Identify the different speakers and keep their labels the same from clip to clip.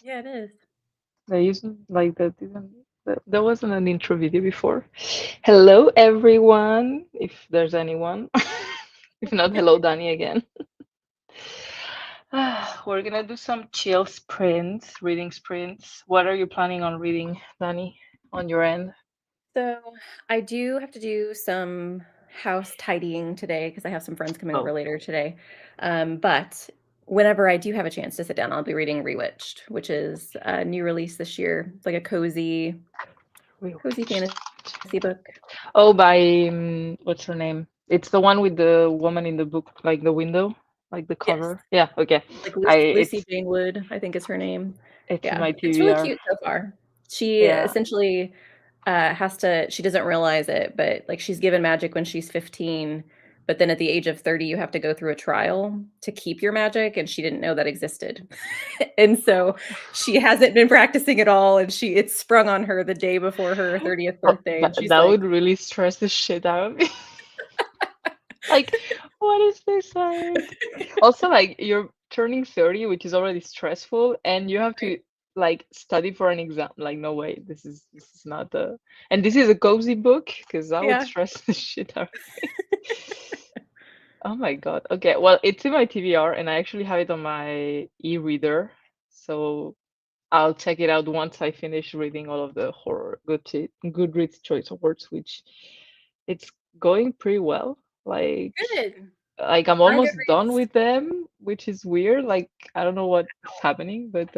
Speaker 1: Yeah, it is.
Speaker 2: I used like that. There wasn't an intro video before. Hello, everyone. If there's anyone, if not, hello, Danny again. We're gonna do some chill sprints, reading sprints. What are you planning on reading, Danny, on your end?
Speaker 1: So I do have to do some house tidying today because I have some friends coming over
Speaker 2: Oh,
Speaker 1: later today. But whenever I do have a chance to sit down, I'll be reading Rewitched, which is a new release this year. It's like a cozy
Speaker 2: Rewatched.
Speaker 1: fantasy book.
Speaker 2: Oh, by what's her name? It's the one with the woman in the book, like the window, like the
Speaker 1: Yes.
Speaker 2: cover. Yeah, okay.
Speaker 1: Like
Speaker 2: I
Speaker 1: Lucy Jane Wood, I think is her name.
Speaker 2: it's in
Speaker 1: Yeah,
Speaker 2: my
Speaker 1: it's really
Speaker 2: TBR.
Speaker 1: cute so far. She
Speaker 2: Yeah.
Speaker 1: essentially she doesn't realize it, but like she's given magic when she's 15, but then at the age of 30 you have to go through a trial to keep your magic, and she didn't know that existed. And so she hasn't been practicing at all, and she it's sprung on her the day before her 30th
Speaker 2: Oh,
Speaker 1: birthday,
Speaker 2: that
Speaker 1: and she's
Speaker 2: that
Speaker 1: like,
Speaker 2: would really stress the shit out of me. Like, what is this like? Also, like you're turning 30, which is already stressful, and you have to like study for an exam. Like, no way, this is not the and this is a cozy book because that would
Speaker 1: yeah.
Speaker 2: stress the shit out of me. Oh my God. Okay, well, it's in my TBR and I actually have it on my e-reader. So I'll check it out once I finish reading all of the horror Goodreads Choice Awards, which it's going pretty well.
Speaker 1: Good.
Speaker 2: Like I'm
Speaker 1: My
Speaker 2: almost done
Speaker 1: Goodreads.
Speaker 2: with them, which is weird. Like I don't know what's happening, but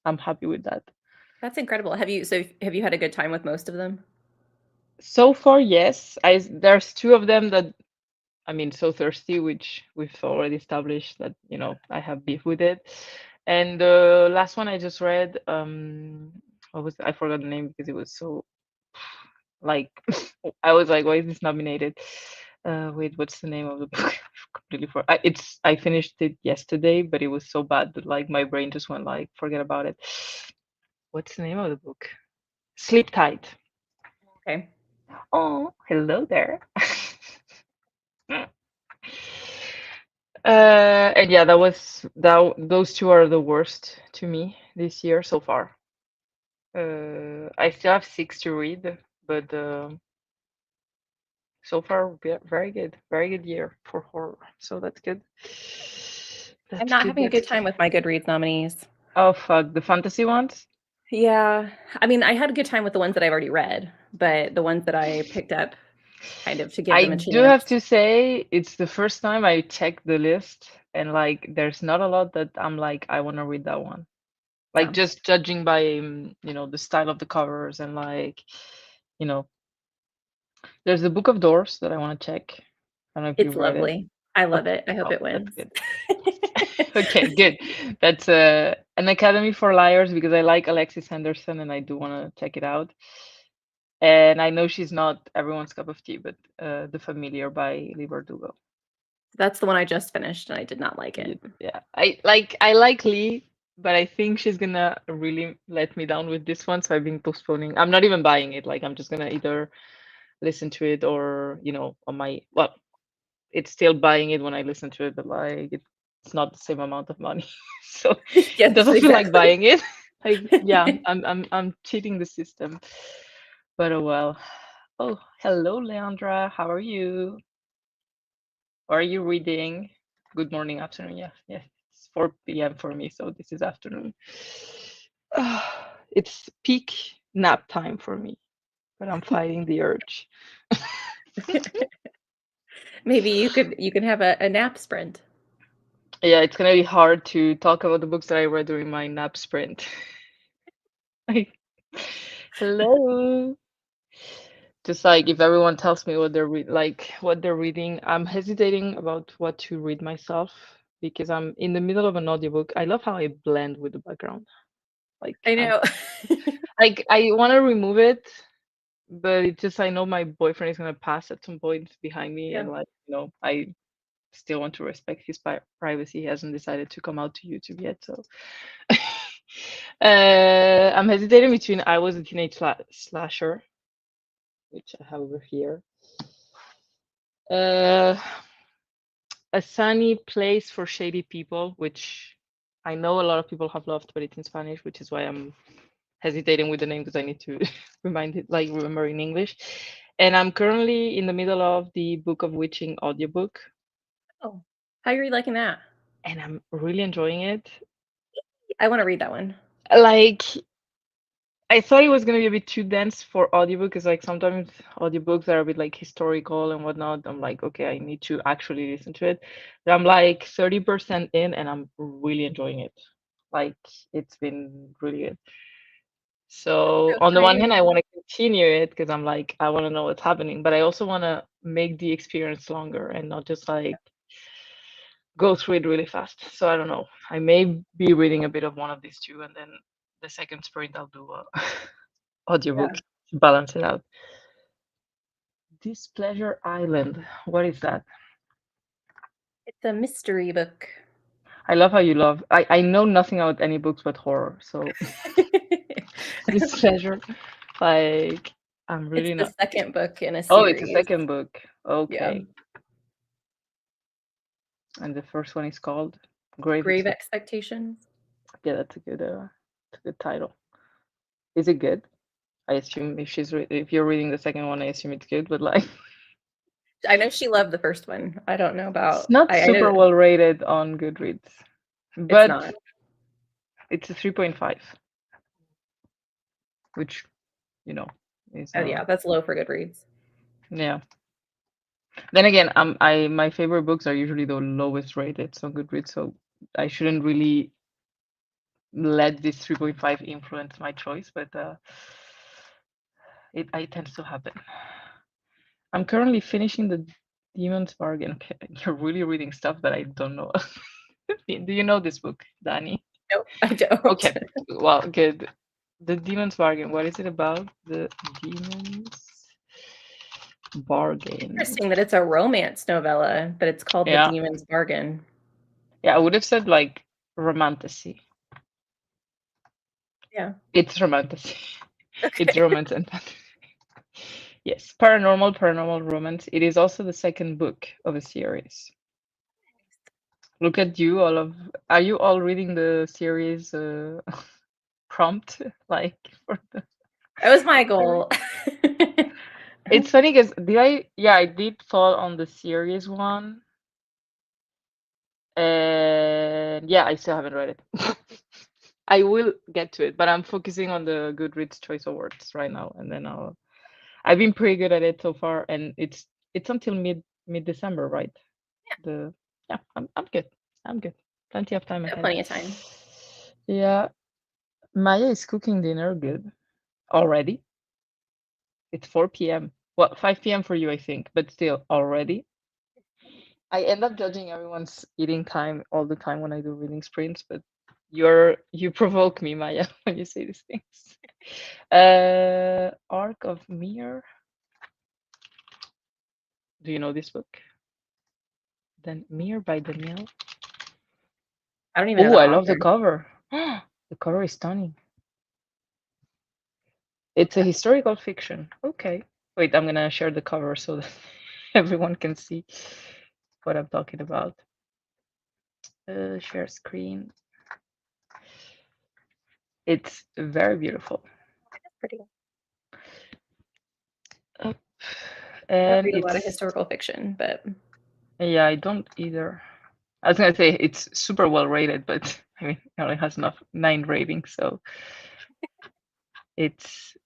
Speaker 2: I'm happy with that.
Speaker 1: That's incredible. Have you had a good time with most of them?
Speaker 2: So far, yes. There's two of them that I mean, So Thirsty, which we've already established that, I have beef with it. And the last one I just read, I forgot the name because it was so like I was like, why is this nominated? Wait, what's the name of the book? I completely forgot. I finished it yesterday, but it was so bad that like my brain just went like, forget about it. What's the name of the book? Sleep Tight.
Speaker 1: Okay.
Speaker 2: Oh, hello there. And yeah, those two are the worst to me this year so far. I still have six to read, but so far very good year for horror. So that's good.
Speaker 1: I'm
Speaker 2: That's
Speaker 1: not
Speaker 2: good.
Speaker 1: having a
Speaker 2: That's
Speaker 1: good
Speaker 2: good.
Speaker 1: time with my Goodreads nominees.
Speaker 2: Oh fuck, the fantasy ones.
Speaker 1: Yeah. I mean, I had a good time with the ones that I've already read, but the ones that I picked up kind of to give
Speaker 2: I
Speaker 1: them a
Speaker 2: do have
Speaker 1: chance.
Speaker 2: to say it's the first time I checked the list, and like there's not a lot that I'm like I want to read that one. Like
Speaker 1: Yeah.
Speaker 2: just judging by the style of the covers and like you know there's the Book of Doors that I want to check. I don't know if
Speaker 1: It's
Speaker 2: you've read it.
Speaker 1: lovely. I
Speaker 2: Oh,
Speaker 1: love it. I hope
Speaker 2: oh,
Speaker 1: it
Speaker 2: that's
Speaker 1: wins.
Speaker 2: good. Okay, good. That's an Academy for Liars because I like Alexis Henderson and I do want to check it out. And I know she's not everyone's cup of tea, but The Familiar by Lee Bardugo.
Speaker 1: That's the one I just finished and I did not like it.
Speaker 2: Yeah, I like Lee, but I think she's gonna really let me down with this one, so I've been postponing. I'm not even buying it. Like I'm just gonna either listen to it or on my well, it's still buying it when I listen to it, but like it's not the same amount of money, so it
Speaker 1: Yes,
Speaker 2: doesn't feel like
Speaker 1: exactly.
Speaker 2: buying it. Like yeah, I'm cheating the system, but oh well. Oh, hello, Leandra. How are you? What are you reading? Good morning, afternoon. Yeah, yeah. It's 4 p.m. for me, so this is afternoon. It's peak nap time for me, but I'm fighting the urge.
Speaker 1: Maybe you can have a nap sprint.
Speaker 2: Yeah, it's gonna be hard to talk about the books that I read during my nap sprint. Like, hello. Just like if everyone tells me what they're reading, I'm hesitating about what to read myself because I'm in the middle of an audiobook. I love how I blend with the background. Like
Speaker 1: I
Speaker 2: I'm
Speaker 1: know.
Speaker 2: like I want to remove it, but it just I know my boyfriend is gonna pass at some point behind me,
Speaker 1: Yeah.
Speaker 2: and like I still want to respect his privacy. He hasn't decided to come out to YouTube yet, so I'm hesitating between I Was a Teenage Slasher, which I have over here, uh, A Sunny Place for Shady People, which I know a lot of people have loved, but it's in Spanish, which is why I'm hesitating with the name because I need to remind it, like remember in English. And I'm currently in the middle of the Book of Witching audiobook,
Speaker 1: Oh, how are you liking that?
Speaker 2: and I'm really enjoying it.
Speaker 1: I want to read that one.
Speaker 2: Like, I thought it was gonna be a bit too dense for audiobook, because like sometimes audiobooks are a bit like historical and whatnot. I'm like, okay, I need to actually listen to it. But I'm like 30% in, and I'm really enjoying it. Like, it's been really good. So
Speaker 1: So
Speaker 2: on the one
Speaker 1: excited.
Speaker 2: hand, I want to continue it because I'm like, I want to know what's happening, but I also want to make the experience longer and not just like go through it really fast. So I don't know. I may be reading a bit of one of these two, and then the second sprint I'll do a audiobook
Speaker 1: Yeah.
Speaker 2: to balance it out. Displeasure Island. What is that?
Speaker 1: It's a mystery book.
Speaker 2: I love how you love. I know nothing about any books but horror. So Displeasure, like I'm
Speaker 1: It's
Speaker 2: really
Speaker 1: the
Speaker 2: not.
Speaker 1: second book in a
Speaker 2: Oh, it's a
Speaker 1: series.
Speaker 2: second book.
Speaker 1: Yeah.
Speaker 2: Okay. And the first one is called Grave
Speaker 1: Grave
Speaker 2: Expect.
Speaker 1: Expectations.
Speaker 2: Yeah, that's a good title. Is it good? I assume if you're reading the second one, I assume it's good. But like,
Speaker 1: I know she loved the first one. I don't know
Speaker 2: it's
Speaker 1: about
Speaker 2: not
Speaker 1: I know
Speaker 2: super well rated on Goodreads,
Speaker 1: it's
Speaker 2: but
Speaker 1: not.
Speaker 2: it's a 3.5, which you know is
Speaker 1: Oh yeah, that's low for Goodreads.
Speaker 2: yeah. Then again, I my favorite books are usually the lowest rated on Goodreads, so I shouldn't really let this 3.5 influence my choice, but it tends to happen. I'm currently finishing the Demon's Bargain. Okay, you're really reading stuff that I don't know. Do you know this book, Danny?
Speaker 1: Nope, I don't.
Speaker 2: Okay, well, good. The Demon's Bargain. What is it about? The Demon's Bargain.
Speaker 1: Interesting that it's a romance novella, but it's called The
Speaker 2: Yeah,
Speaker 1: Demon's Bargain.
Speaker 2: yeah. I would have said like romantasy.
Speaker 1: Yeah.
Speaker 2: It's romantasy. It's
Speaker 1: Okay.
Speaker 2: romance and fantasy. Yes, paranormal romance. It is also the second book of a series. Look at you, all of. Are you all reading the series prompt like for the
Speaker 1: That was my
Speaker 2: series?
Speaker 1: goal.
Speaker 2: It's funny because did I? Yeah, I did fall on the series one, and yeah, I still haven't read it. I will get to it, but I'm focusing on the Goodreads Choice Awards right now, and then I'll. I've been pretty good at it so far, and it's until mid December, right? The Yeah, I'm good. I'm good. Plenty of time
Speaker 1: Got
Speaker 2: ahead.
Speaker 1: plenty of time.
Speaker 2: Yeah, Maya is cooking dinner. Good already. It's 4 p.m. Well, 5 p.m. for you, I think, but still already. I end up judging everyone's eating time all the time when I do reading sprints, but you provoke me, Maya, when you say these things. Arc of Mir. Do you know this book? Then Mir by Danielle.
Speaker 1: I don't even know
Speaker 2: Oh,
Speaker 1: the
Speaker 2: I love the
Speaker 1: author.
Speaker 2: cover. The cover is stunning. It's a historical fiction. Okay. Wait, I'm gonna share the cover so that everyone can see what I'm talking about. Share screen. It's very beautiful.
Speaker 1: That's pretty good.
Speaker 2: Uh,
Speaker 1: I don't
Speaker 2: And
Speaker 1: read a lot of
Speaker 2: it's,
Speaker 1: historical fiction, but
Speaker 2: yeah, I don't either. I was gonna say it's super well rated, but I mean, it only has enough 9 ratings, so it's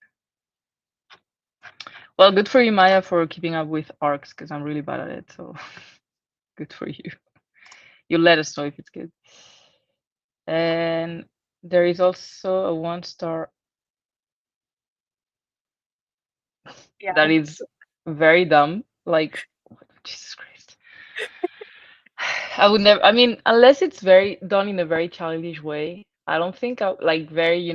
Speaker 2: well, good for you, Maya, for keeping up with arcs, because I'm really bad at it. So good for you. You let us know if it's good. And there is also a 1 star that
Speaker 1: yeah.
Speaker 2: is very dumb. Like, Jesus Christ. I would never, I mean, unless it's very done in a very childish way, I don't think I like very,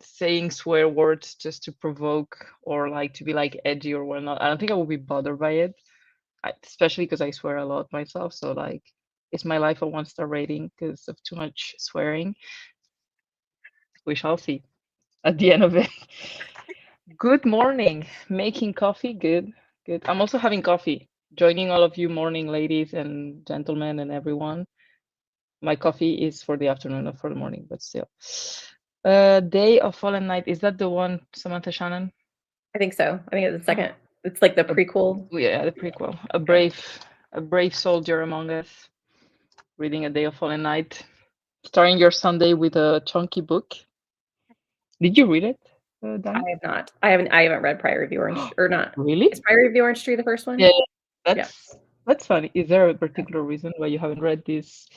Speaker 2: saying swear words just to provoke or like to be like edgy or whatnot. I don't think I would be bothered by it, especially because I swear a lot myself. So, like, is my life a 1 star rating because of too much swearing? We shall see at the end of it. Good morning. Making coffee. Good. Good. I'm also having coffee. Joining all of you morning ladies and gentlemen and everyone. my coffee is for the afternoon, not for the morning, but still. Day of Fallen Night, is that the one, Samantha Shannon?
Speaker 1: I think so. I think it's the second. It's like the
Speaker 2: A,
Speaker 1: prequel.
Speaker 2: yeah, the prequel.
Speaker 1: Yeah.
Speaker 2: A brave soldier among us, reading A Day of Fallen Night, starting your Sunday with a chunky book. Did you read it,
Speaker 1: I
Speaker 2: Danny?
Speaker 1: have not. I haven't read Prior Review Orange or not.
Speaker 2: Really?
Speaker 1: Is Prior Review Orange Tree the first
Speaker 2: Yeah,
Speaker 1: one? Yeah.
Speaker 2: that's funny. Is there a particular reason why you haven't read this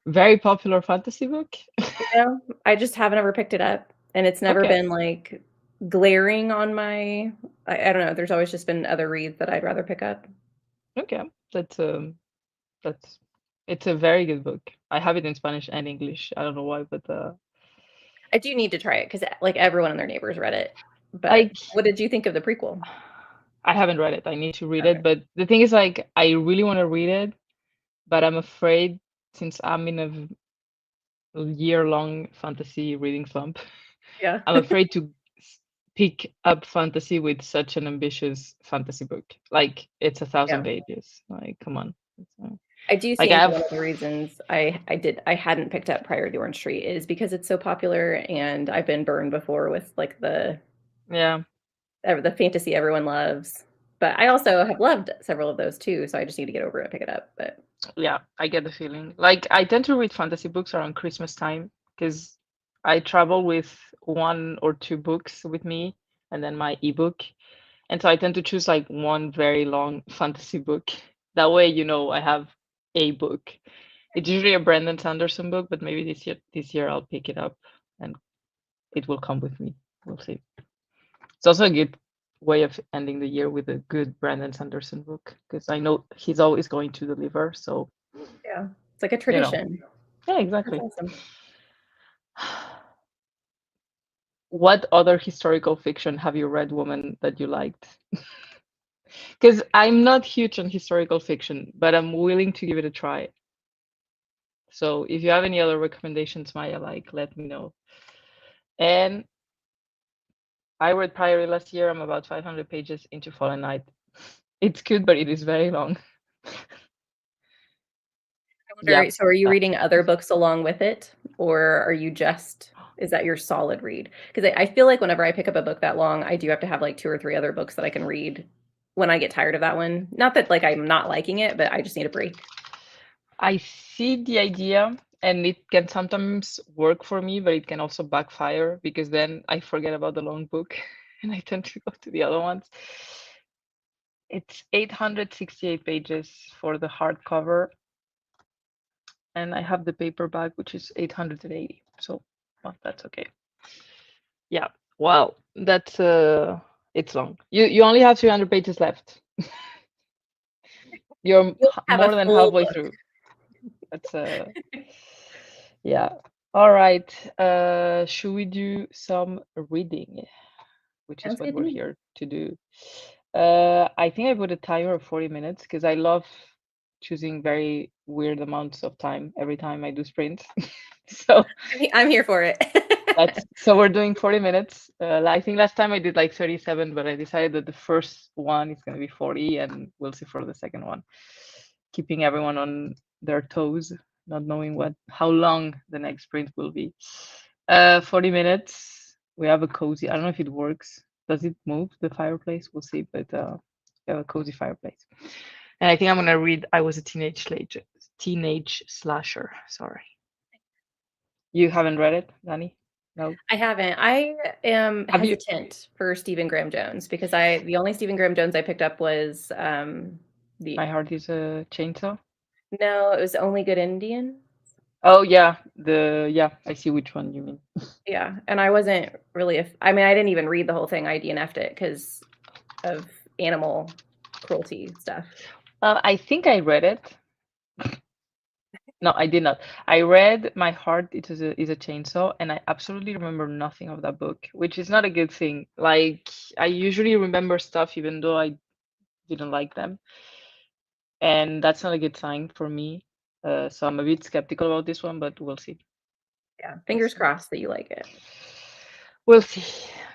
Speaker 2: very popular fantasy book?
Speaker 1: I just haven't ever picked it up, and it's never
Speaker 2: Okay,
Speaker 1: been like glaring on my. I don't know. There's always just been other reads that I'd rather pick up.
Speaker 2: okay, that's it's a very good book. I have it in Spanish and English. I don't know why, but
Speaker 1: I do need to try it because like everyone and their neighbors read it. But
Speaker 2: like
Speaker 1: what did you think of the prequel?
Speaker 2: I haven't read it. I need to read
Speaker 1: Okay.
Speaker 2: it, but the thing is, like, I really want to read it, but I'm afraid since I'm in a year-long fantasy reading slump,
Speaker 1: Yeah.
Speaker 2: I'm afraid to pick up fantasy with such an ambitious fantasy book. Like it's 1,000
Speaker 1: Yeah.
Speaker 2: pages. Like, come on.
Speaker 1: I do
Speaker 2: Like I
Speaker 1: think
Speaker 2: have,
Speaker 1: one of the reasons I hadn't picked up Prior to Orange Tree is because it's so popular and I've been burned before with like
Speaker 2: yeah,
Speaker 1: the fantasy everyone loves. But I also have loved several of those too, so I just need to get over it and pick it up. But
Speaker 2: yeah, I get the feeling. Like I tend to read fantasy books around Christmas time because I travel with one or two books with me and then my ebook. And so I tend to choose like one very long fantasy book. That way, I have a book. It's usually a Brandon Sanderson book, but maybe this year I'll pick it up and it will come with me. We'll see. It's also a good way of ending the year with a good Brandon Sanderson book because I know he's always going to deliver. So,
Speaker 1: yeah, it's like a
Speaker 2: you know,
Speaker 1: tradition.
Speaker 2: yeah,
Speaker 1: That's
Speaker 2: exactly.
Speaker 1: awesome.
Speaker 2: What other historical fiction have you read, woman, that you liked? Because I'm not huge on historical fiction, but I'm willing to give it a try. So if you have any other recommendations, Maya, like let me know. And I read Priory last year. I'm about 500 pages into Fallen Night. It's good, but it is very long.
Speaker 1: I
Speaker 2: Yeah.
Speaker 1: wonder, so are you reading other books along with it, or are you just is that your solid read? Because I feel like whenever I pick up a book that long, I do have to have like two or three other books that I can read when I get tired of that one. Not that like I'm not liking it, but I just need a break.
Speaker 2: I see the idea, and it can sometimes work for me, but it can also backfire because then I forget about the long book and I tend to go to the other ones. It's 868 pages for the hardcover, and I have the paperback, which is 880. So, well, that's okay. Yeah. Well, that's it's long. You only have 300 pages left. You're
Speaker 1: You'll have a
Speaker 2: more than
Speaker 1: full
Speaker 2: halfway
Speaker 1: book.
Speaker 2: through. That's yeah. All right. Should we do some reading, which is
Speaker 1: Sounds
Speaker 2: what
Speaker 1: good to
Speaker 2: we're
Speaker 1: me.
Speaker 2: here to do? I think I put a timer of 40 minutes because I love choosing very weird amounts of time every time I do sprints. So
Speaker 1: I'm here for it.
Speaker 2: so we're doing 40 minutes. I think last time I did like 37, but I decided that the first one is going to be 40, and we'll see for the second one. Keeping everyone on their toes, not knowing how long the next sprint will be. 40 minutes. We have a cozy. I don't know if it works. Does it move the fireplace? We'll see. But we have a cozy fireplace. And I think I'm gonna read. I was a teenage slasher. Sorry. You haven't read it, Danny? No.
Speaker 1: I haven't. I am
Speaker 2: Have you?
Speaker 1: hesitant for Stephen Graham Jones because the only Stephen Graham Jones I picked up was the
Speaker 2: My heart is a chainsaw.
Speaker 1: no, it was Only Good Indian.
Speaker 2: Oh yeah, I see which one you mean.
Speaker 1: Yeah, and I wasn't really I mean, I didn't even read the whole thing. I DNF'd it because of animal cruelty stuff.
Speaker 2: I think I read it. No, I did not. I read My Heart is a Chainsaw, and I absolutely remember nothing of that book, which is not a good thing. Like I usually remember stuff even though I didn't like them, and that's not a good sign for me. So I'm a bit skeptical about this one, but we'll see.
Speaker 1: Yeah,
Speaker 2: We'll
Speaker 1: fingers
Speaker 2: see.
Speaker 1: crossed that you like it.
Speaker 2: We'll see.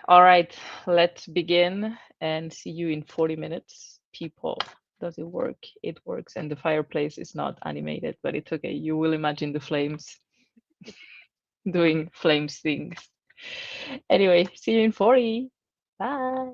Speaker 2: All right, let's begin and see you in 40 minutes, people. does it work? It works. And the fireplace is not animated, but it's okay. You will imagine the flames doing flames things. Anyway, see you in 40. Bye.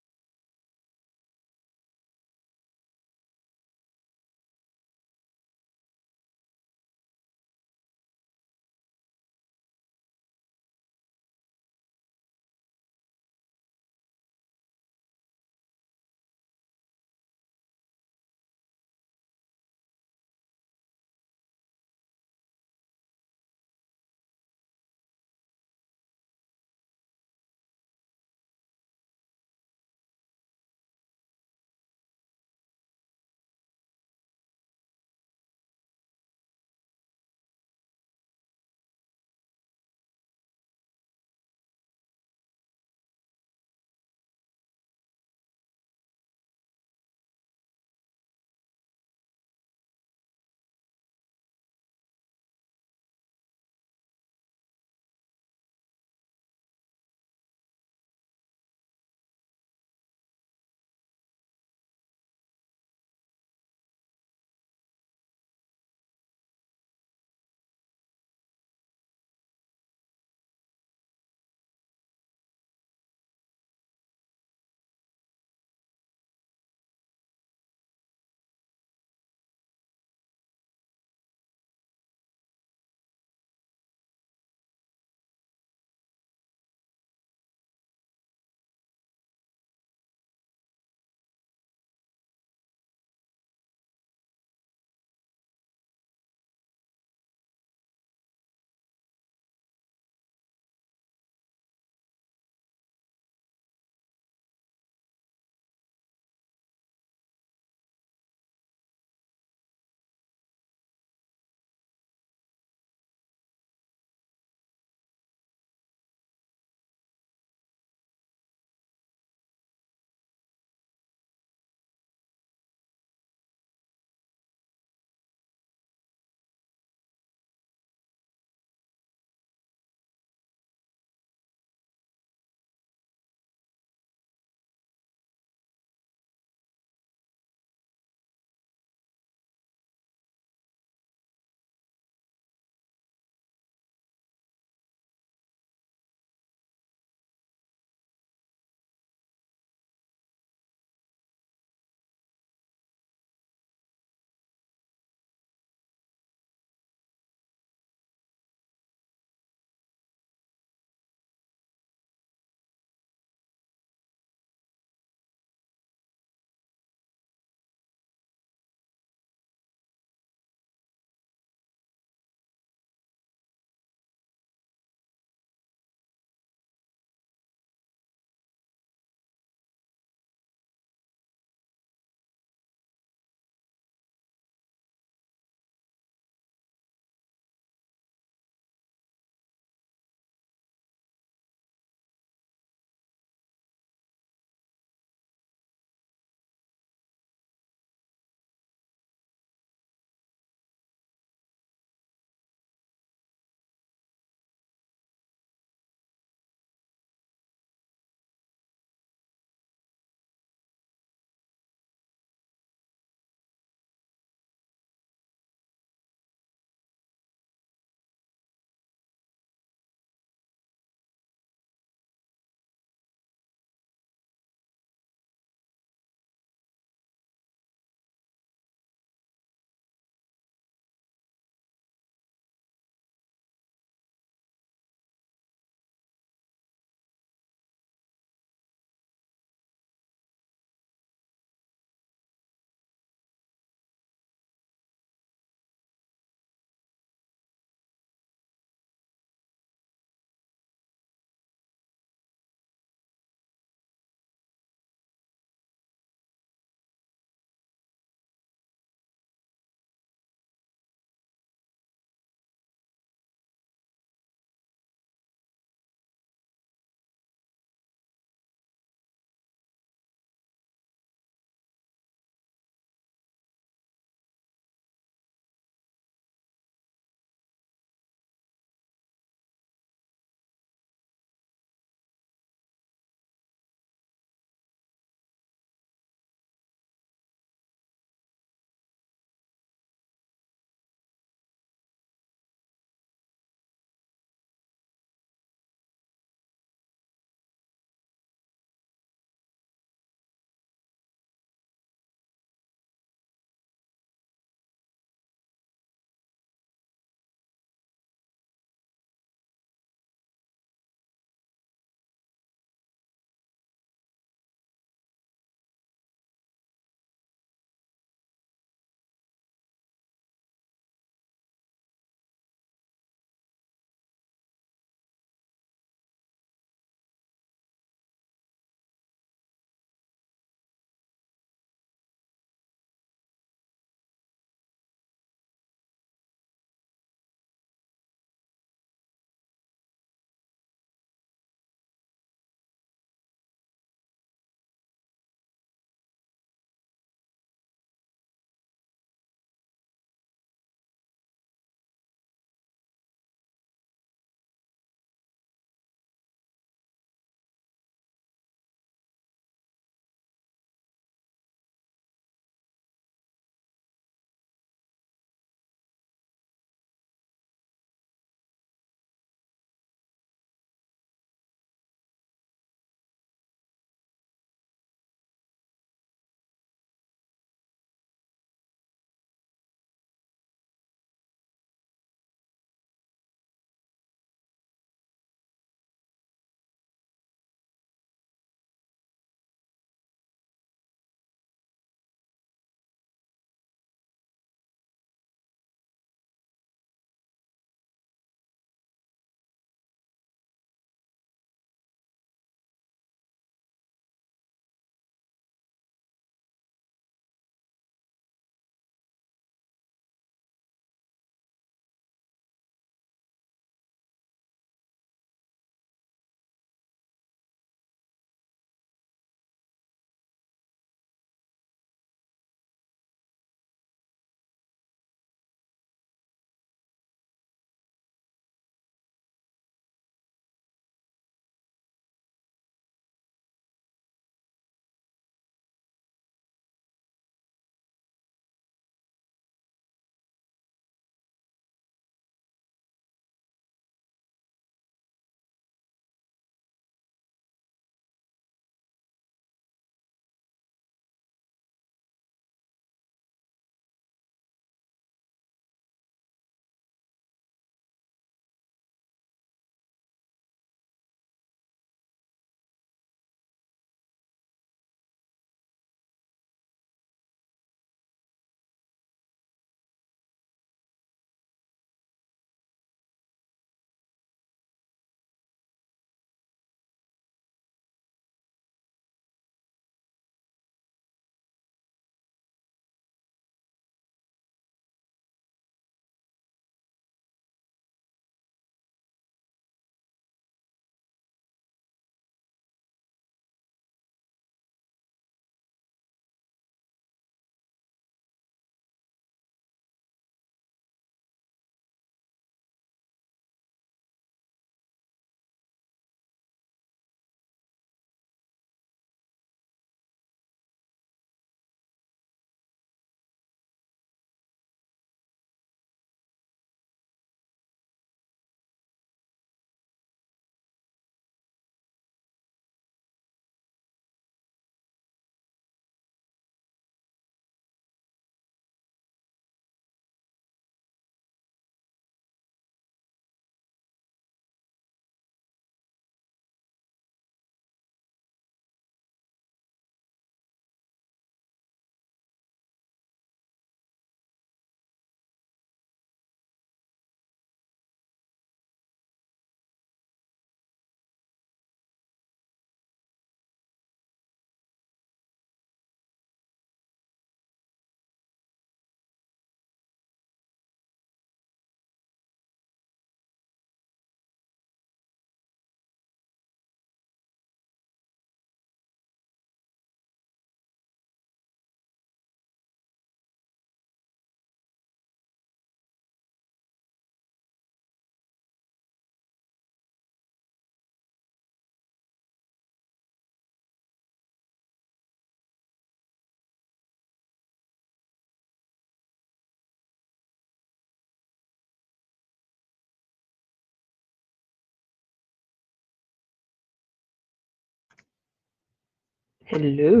Speaker 2: Hello.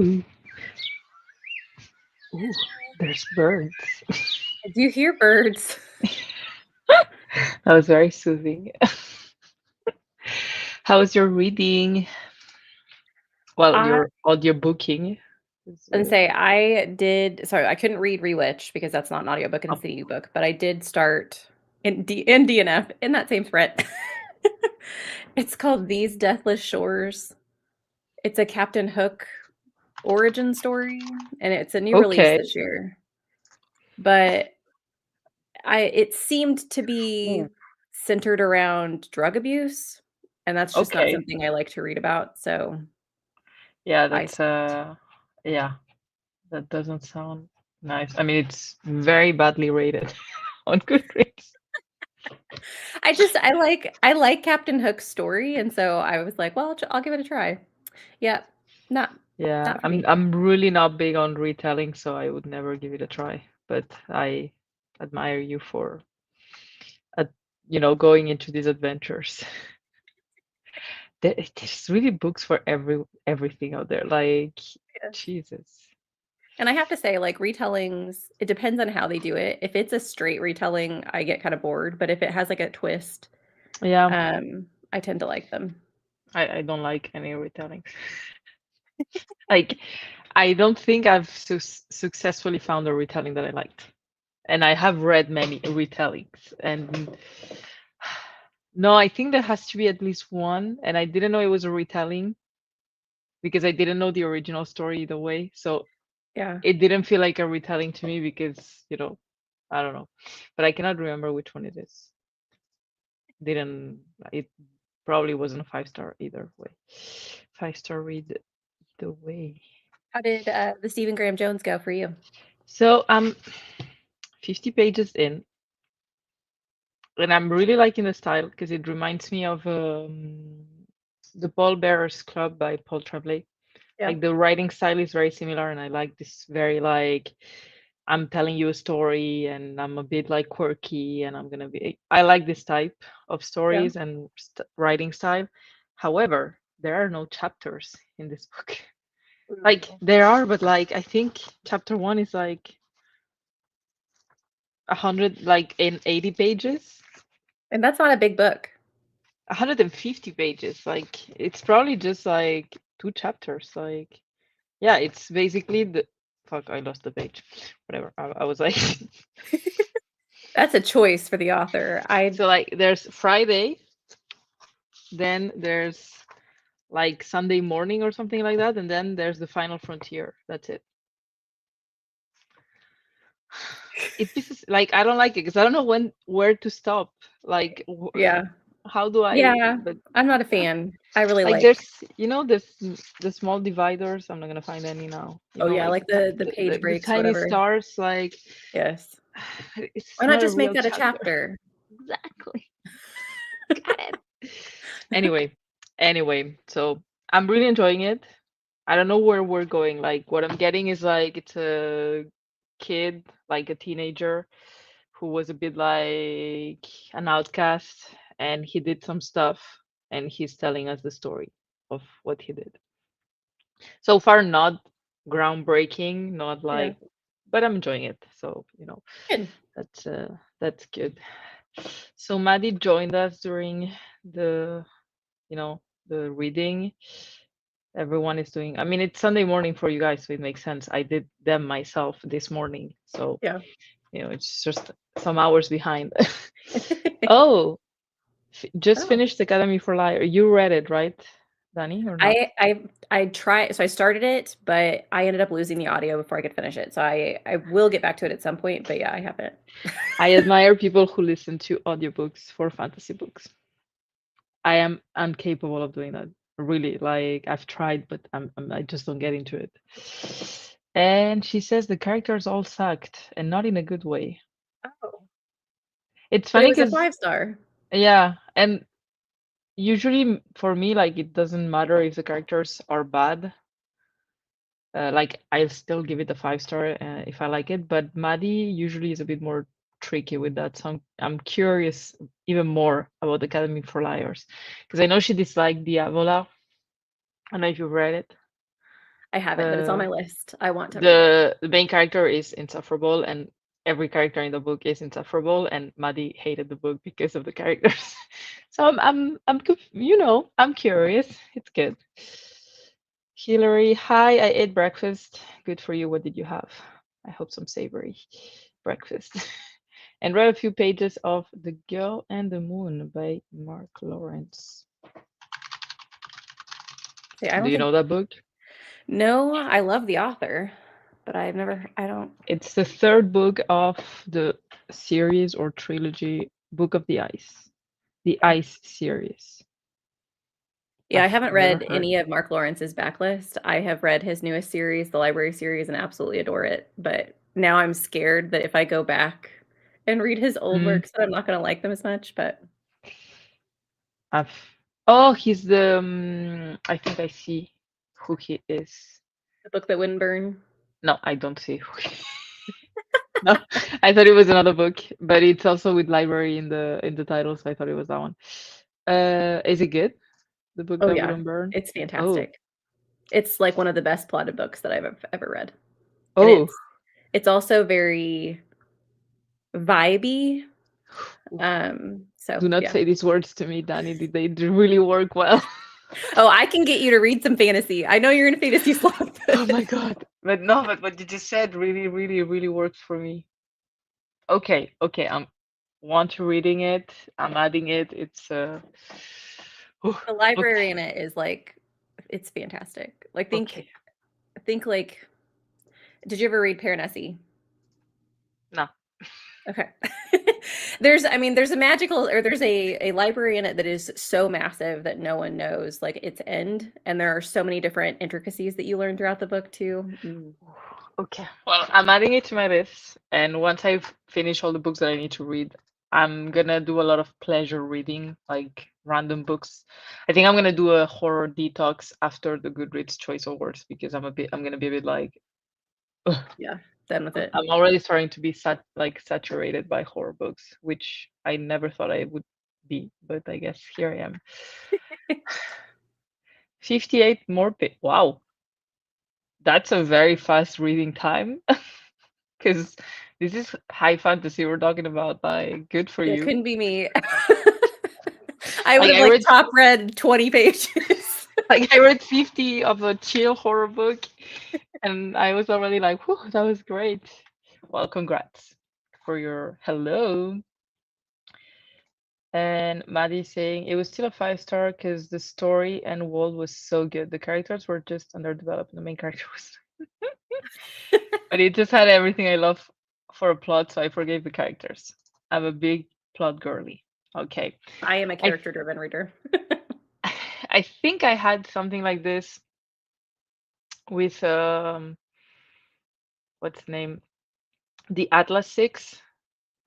Speaker 2: Ooh, there's birds.
Speaker 1: I do hear birds.
Speaker 2: That was very soothing. How's your reading? Well,
Speaker 1: I
Speaker 2: your audio booking.
Speaker 1: and say I did sorry, I couldn't read Rewitch because that's not an audiobook and
Speaker 2: Oh,
Speaker 1: it's the ebook, but I did start in DNF in that same thread. It's called These Deathless Shores. It's a Captain Hook origin story, and it's a new release
Speaker 2: okay.
Speaker 1: this year. But it seemed to be
Speaker 2: Ooh,
Speaker 1: centered around drug abuse, and that's just not
Speaker 2: okay.
Speaker 1: something I like to read about, so
Speaker 2: Yeah,
Speaker 1: I
Speaker 2: that's
Speaker 1: stopped.
Speaker 2: yeah, that doesn't sound nice. I mean, it's very badly rated on Goodreads.
Speaker 1: I like Captain Hook's story, and so I was like, "Well, I'll give it a try." Yeah, not
Speaker 2: Yeah,
Speaker 1: not for
Speaker 2: I'm
Speaker 1: me.
Speaker 2: I'm really not big on retelling, so I would never give it a try. But I admire you for uh, going into these adventures. There's really books for everything out there. Like,
Speaker 1: Yes.
Speaker 2: Jesus.
Speaker 1: And I have to say, like, retellings, it depends on how they do it. If it's a straight retelling, I get kind of bored, but if it has, like, a twist,
Speaker 2: Yeah,
Speaker 1: I tend to like them.
Speaker 2: I don't like any retellings. Like, I don't think I've successfully found a retelling that I liked. And I have read many retellings. And no, I think there has to be at least one. And I didn't know it was a retelling because I didn't know the original story either way. So
Speaker 1: Yeah.
Speaker 2: it didn't feel like a retelling to me because, I don't know. But I cannot remember which one it is. Didn't it probably wasn't a 5-star either way. 5-star read either way.
Speaker 1: How did, the Stephen Graham Jones go for you?
Speaker 2: So I'm 50 pages in, and I'm really liking the style because it reminds me of the Paul Bearers Club by Paul Tremblay.
Speaker 1: Yeah.
Speaker 2: Like the writing style is very similar, and I like this very like I'm telling you a story, and I'm a bit like quirky, and I'm gonna be. I like this type of
Speaker 1: Yeah.
Speaker 2: stories and writing style. However, there are no chapters in this book. Like
Speaker 1: Ooh.
Speaker 2: there are, but like I think chapter one is like 100, like in 80 pages.
Speaker 1: And that's not a big book.
Speaker 2: 150 pages. Like it's probably just like two chapters. Like yeah, it's basically the fuck. I lost the page. Whatever. I was like,
Speaker 1: That's a choice for the author. I
Speaker 2: so like there's Friday, then there's like Sunday morning or something like that, and then there's the final frontier. That's it. It pisses like I don't like it because I don't know where to stop. Like
Speaker 1: yeah.
Speaker 2: how do I?
Speaker 1: Yeah.
Speaker 2: But
Speaker 1: I'm not a
Speaker 2: uh,
Speaker 1: fan. I really
Speaker 2: like
Speaker 1: like
Speaker 2: there's the small dividers. I'm not gonna find any now.
Speaker 1: oh, yeah,
Speaker 2: Like
Speaker 1: like the page
Speaker 2: the
Speaker 1: breaks or
Speaker 2: tiny
Speaker 1: whatever.
Speaker 2: stars. Like
Speaker 1: Yes. Why
Speaker 2: it's
Speaker 1: not
Speaker 2: not a
Speaker 1: just make
Speaker 2: real
Speaker 1: that a
Speaker 2: chapter.
Speaker 1: chapter?
Speaker 2: Exactly. Got it. Anyway, so I'm really enjoying it. I don't know where we're going. Like what I'm getting is like it's a kid, like a teenager who was a bit like an outcast and he did some stuff and he's telling us the story of what he did. So far not groundbreaking, not
Speaker 1: Yeah.
Speaker 2: like but I'm enjoying it. So,
Speaker 1: Good.
Speaker 2: that's good. So Maddie joined us during the, the reading. Everyone is doing, I mean, it's Sunday morning for you guys, so it makes sense. I did them myself this morning. So,
Speaker 1: Yeah.
Speaker 2: it's just some hours behind. Oh, just
Speaker 1: Oh.
Speaker 2: finished Academy for Liar. You read it, right, Danny, or not?
Speaker 1: I tried so I started it, but I ended up losing the audio before I could finish it. So I will get back to it at some point, but yeah, I haven't.
Speaker 2: I admire people who listen to audiobooks for fantasy books. I am incapable of doing that. Really, like I've tried, but I just don't get into it. And she says the characters all sucked, and not in a good way.
Speaker 1: Oh.
Speaker 2: It's
Speaker 1: But it
Speaker 2: funny
Speaker 1: was a
Speaker 2: because
Speaker 1: 5 star.
Speaker 2: yeah, and usually for me, like it doesn't matter if the characters are bad. Like I'll still give it a 5-star if I like it. But Maddie usually is a bit more tricky with that. So I'm curious even more about Academy for Liars because I know she disliked Diavola. I don't know if you've read it.
Speaker 1: I haven't, but it's on
Speaker 2: Uh,
Speaker 1: my list. I want to read it.
Speaker 2: the main character is insufferable, and every character in the book is insufferable, and Maddie hated the book because of the characters. So I'm curious. It's good. Hillary, hi, I ate breakfast. Good for you. What did you have? I hope some savory breakfast. And read a few pages of The Girl and the Moon by Mark Lawrence.
Speaker 1: See, I
Speaker 2: Do
Speaker 1: don't
Speaker 2: you
Speaker 1: think.
Speaker 2: know that book?
Speaker 1: No, I love the author, but I don't.
Speaker 2: It's the third book of the series or trilogy, Book of the Ice, the
Speaker 1: Okay.
Speaker 2: Ice series.
Speaker 1: Yeah, I
Speaker 2: I've
Speaker 1: haven't
Speaker 2: never
Speaker 1: read
Speaker 2: heard.
Speaker 1: any of Mark Lawrence's backlist. I have read his newest series, the library series, and absolutely adore it. But now I'm scared that if I go back and read his old
Speaker 2: Mm,
Speaker 1: works, that I'm not going to like them as much. But
Speaker 2: I've. Oh, he's the. I think I see who he is.
Speaker 1: the book that wouldn't burn.
Speaker 2: No, I don't see who. No, I thought it was another book, but it's also with library in the title, so I thought it was that one. Is it good? The book
Speaker 1: Oh
Speaker 2: that
Speaker 1: yeah,
Speaker 2: wouldn't burn?
Speaker 1: it's
Speaker 2: Oh,
Speaker 1: fantastic. It's like one of the best plotted books that I've ever read. And
Speaker 2: oh.
Speaker 1: it's also very vibey. So
Speaker 2: Do not
Speaker 1: yeah.
Speaker 2: say these words to me, Danny. They do really work well.
Speaker 1: Oh, I can get you to read some fantasy. I know you're in a fantasy slump.
Speaker 2: Oh my God. But no, but what you just said really, really, really works for me. Okay, okay. I'm want to reading it. I'm adding it. It's whew,
Speaker 1: The
Speaker 2: okay,
Speaker 1: library in it is like it's fantastic. Like
Speaker 2: okay.
Speaker 1: think like did you ever read Piranesi?
Speaker 2: No.
Speaker 1: Okay. There's a magical or there's a library in it that is so massive that no one knows like its end, and there are so many different intricacies that you learn throughout the book too. Mm.
Speaker 2: Okay. Well, I'm adding it to my list, and once I've finished all the books that I need to read, I'm gonna do a lot of pleasure reading, like random books. I think I'm gonna do a horror detox after the Goodreads Choice Awards because I'm gonna be a bit like, ugh.
Speaker 1: Yeah, done with it.
Speaker 2: I'm already starting to be saturated by horror books, which I never thought I would be, but I guess here I am. 58 more wow, that's a very fast reading time because this is high fantasy we're talking about. Like, good for
Speaker 1: It
Speaker 2: you.
Speaker 1: couldn't be me. I would
Speaker 2: Like
Speaker 1: have
Speaker 2: I
Speaker 1: like
Speaker 2: read
Speaker 1: top read 20 pages.
Speaker 2: like I read 50 of a chill horror book, and I was already like, whew, that was great. Well, congrats for your hello. And Maddie saying it was still a 5 star because the story and world was so good. The characters were just underdeveloped. The main character was, but it just had everything I love for a plot, so I forgave the characters. I'm a big plot girly. Okay,
Speaker 1: I am a
Speaker 2: I
Speaker 1: character driven reader.
Speaker 2: I think I had something like this with what's the name? The Atlas Six.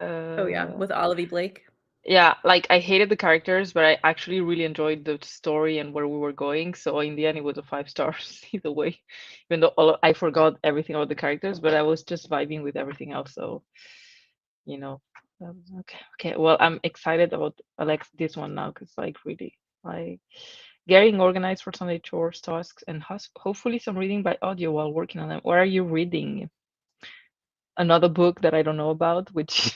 Speaker 1: Oh yeah,
Speaker 2: Uh,
Speaker 1: with Olivia Blake.
Speaker 2: yeah, like I hated the characters, but I actually really enjoyed the story and where we were going. So in the end, it was a 5 stars either way, even though I forgot everything about the characters, but I was just vibing with everything else. So, you know, okay. Okay. Well, I'm excited about Alex this one now because like really like getting organized for Sunday chores, tasks, and hopefully some reading by audio while working on them. What are you reading? Another book that I don't know about, which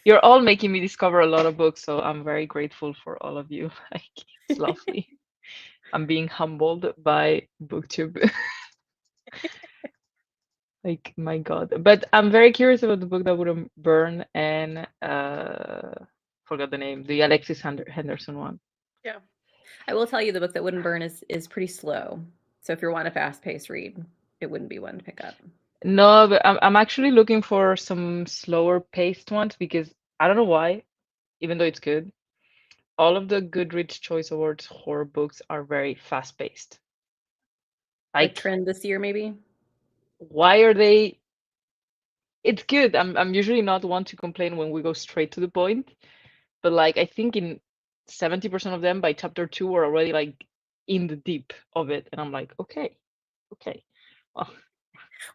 Speaker 2: you're all making me discover a lot of books, so I'm very grateful for all of you. Like it's lovely. I'm being humbled by BookTube. Like my God. But I'm very curious about the book that wouldn't burn and forgot the name, the Alexis Henderson one.
Speaker 1: Yeah. I will tell you the book that wouldn't burn is pretty slow. So if you want a fast-paced read, it wouldn't be one to pick up.
Speaker 2: No, but I'm actually looking for some slower paced ones because I don't know why, even though it's good, all of the Goodreads Choice Awards horror books are very fast paced.
Speaker 1: Like
Speaker 2: Like,
Speaker 1: trend this year, maybe?
Speaker 2: why are they? It's good. I'm usually not one to complain when we go straight to the point, but like I think in 70% of them by chapter two we're already like in the deep of it, and I'm like, okay, okay, well,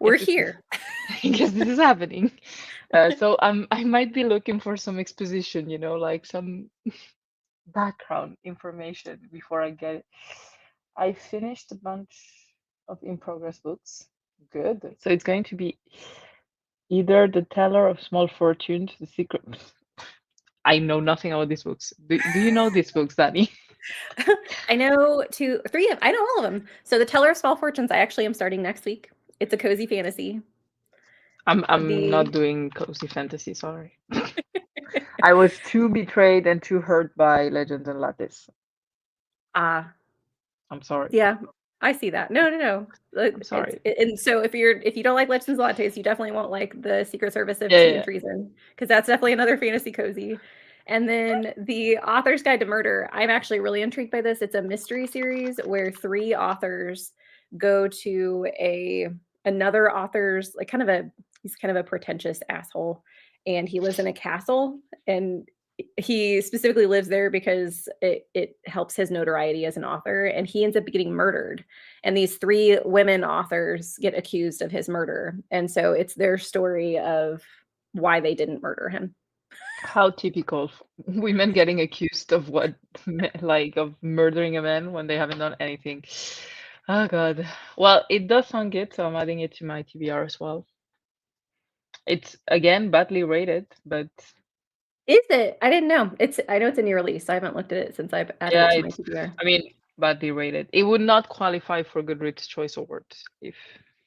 Speaker 1: We're
Speaker 2: guess this is
Speaker 1: here.
Speaker 2: I guess this is happening. So I might be looking for some exposition, like some background information before I get it. I finished a bunch. of in progress books. Good. So it's going to be either The Teller of Small Fortunes, The Secret. I know nothing about these books. Do you know these books, Danny?
Speaker 1: I know three of I know all of them. So The Teller of Small Fortunes, I actually am starting next week. It's a cozy fantasy.
Speaker 2: I'm not
Speaker 1: The
Speaker 2: doing cozy fantasy, sorry. I was too betrayed and too hurt by Legends and Lattice.
Speaker 1: ah
Speaker 2: I'm sorry.
Speaker 1: Yeah, I see that. No, no, no.
Speaker 2: I'm
Speaker 1: It's
Speaker 2: sorry.
Speaker 1: and so if you don't like Legends and Lattes, you definitely won't like the Secret Service of
Speaker 2: Yeah,
Speaker 1: Tea
Speaker 2: yeah,
Speaker 1: and
Speaker 2: yeah.
Speaker 1: Treason because that's definitely another fantasy cozy. And then the Author's Guide to Murder. I'm actually really intrigued by this. It's a mystery series where three authors go to another author's like he's kind of a pretentious asshole, and he lives in a castle and he specifically lives there because it helps his notoriety as an author, and he ends up getting murdered, and these three women authors get accused of his murder, and so it's their story of why they didn't murder him.
Speaker 2: How typical. Women getting accused of what, like of murdering a man when they haven't done anything. Oh God. Well, it does sound good, so I'm adding it to my TBR as well. It's again badly rated, but
Speaker 1: Is it? I didn't know. I know it's a new release. I haven't looked at it since I've added
Speaker 2: yeah,
Speaker 1: it to my
Speaker 2: it's,
Speaker 1: TBR.
Speaker 2: I mean, badly rated. It would not qualify for Goodreads Choice Awards if,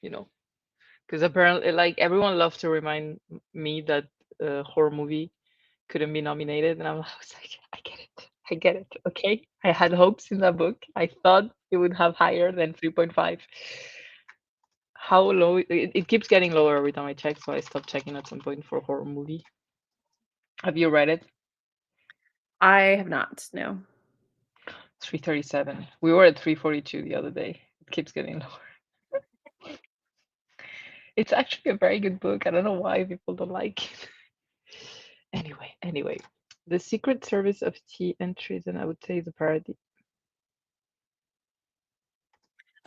Speaker 2: you know, because apparently, like everyone loves to remind me that horror movie couldn't be nominated, and I was like, I get it, I get it. Okay, I had hopes in that book. I thought it would have higher than 3.5. How low? It keeps getting lower every time I check, so I stopped checking at some point for horror movie. Have you read it?
Speaker 1: I have not. No.
Speaker 2: 337. We were at 342 the other day. It keeps getting lower. It's actually a very good book. I don't know why people don't like it. Anyway, The Secret Service of Tea and Treason, I would say, is a parody.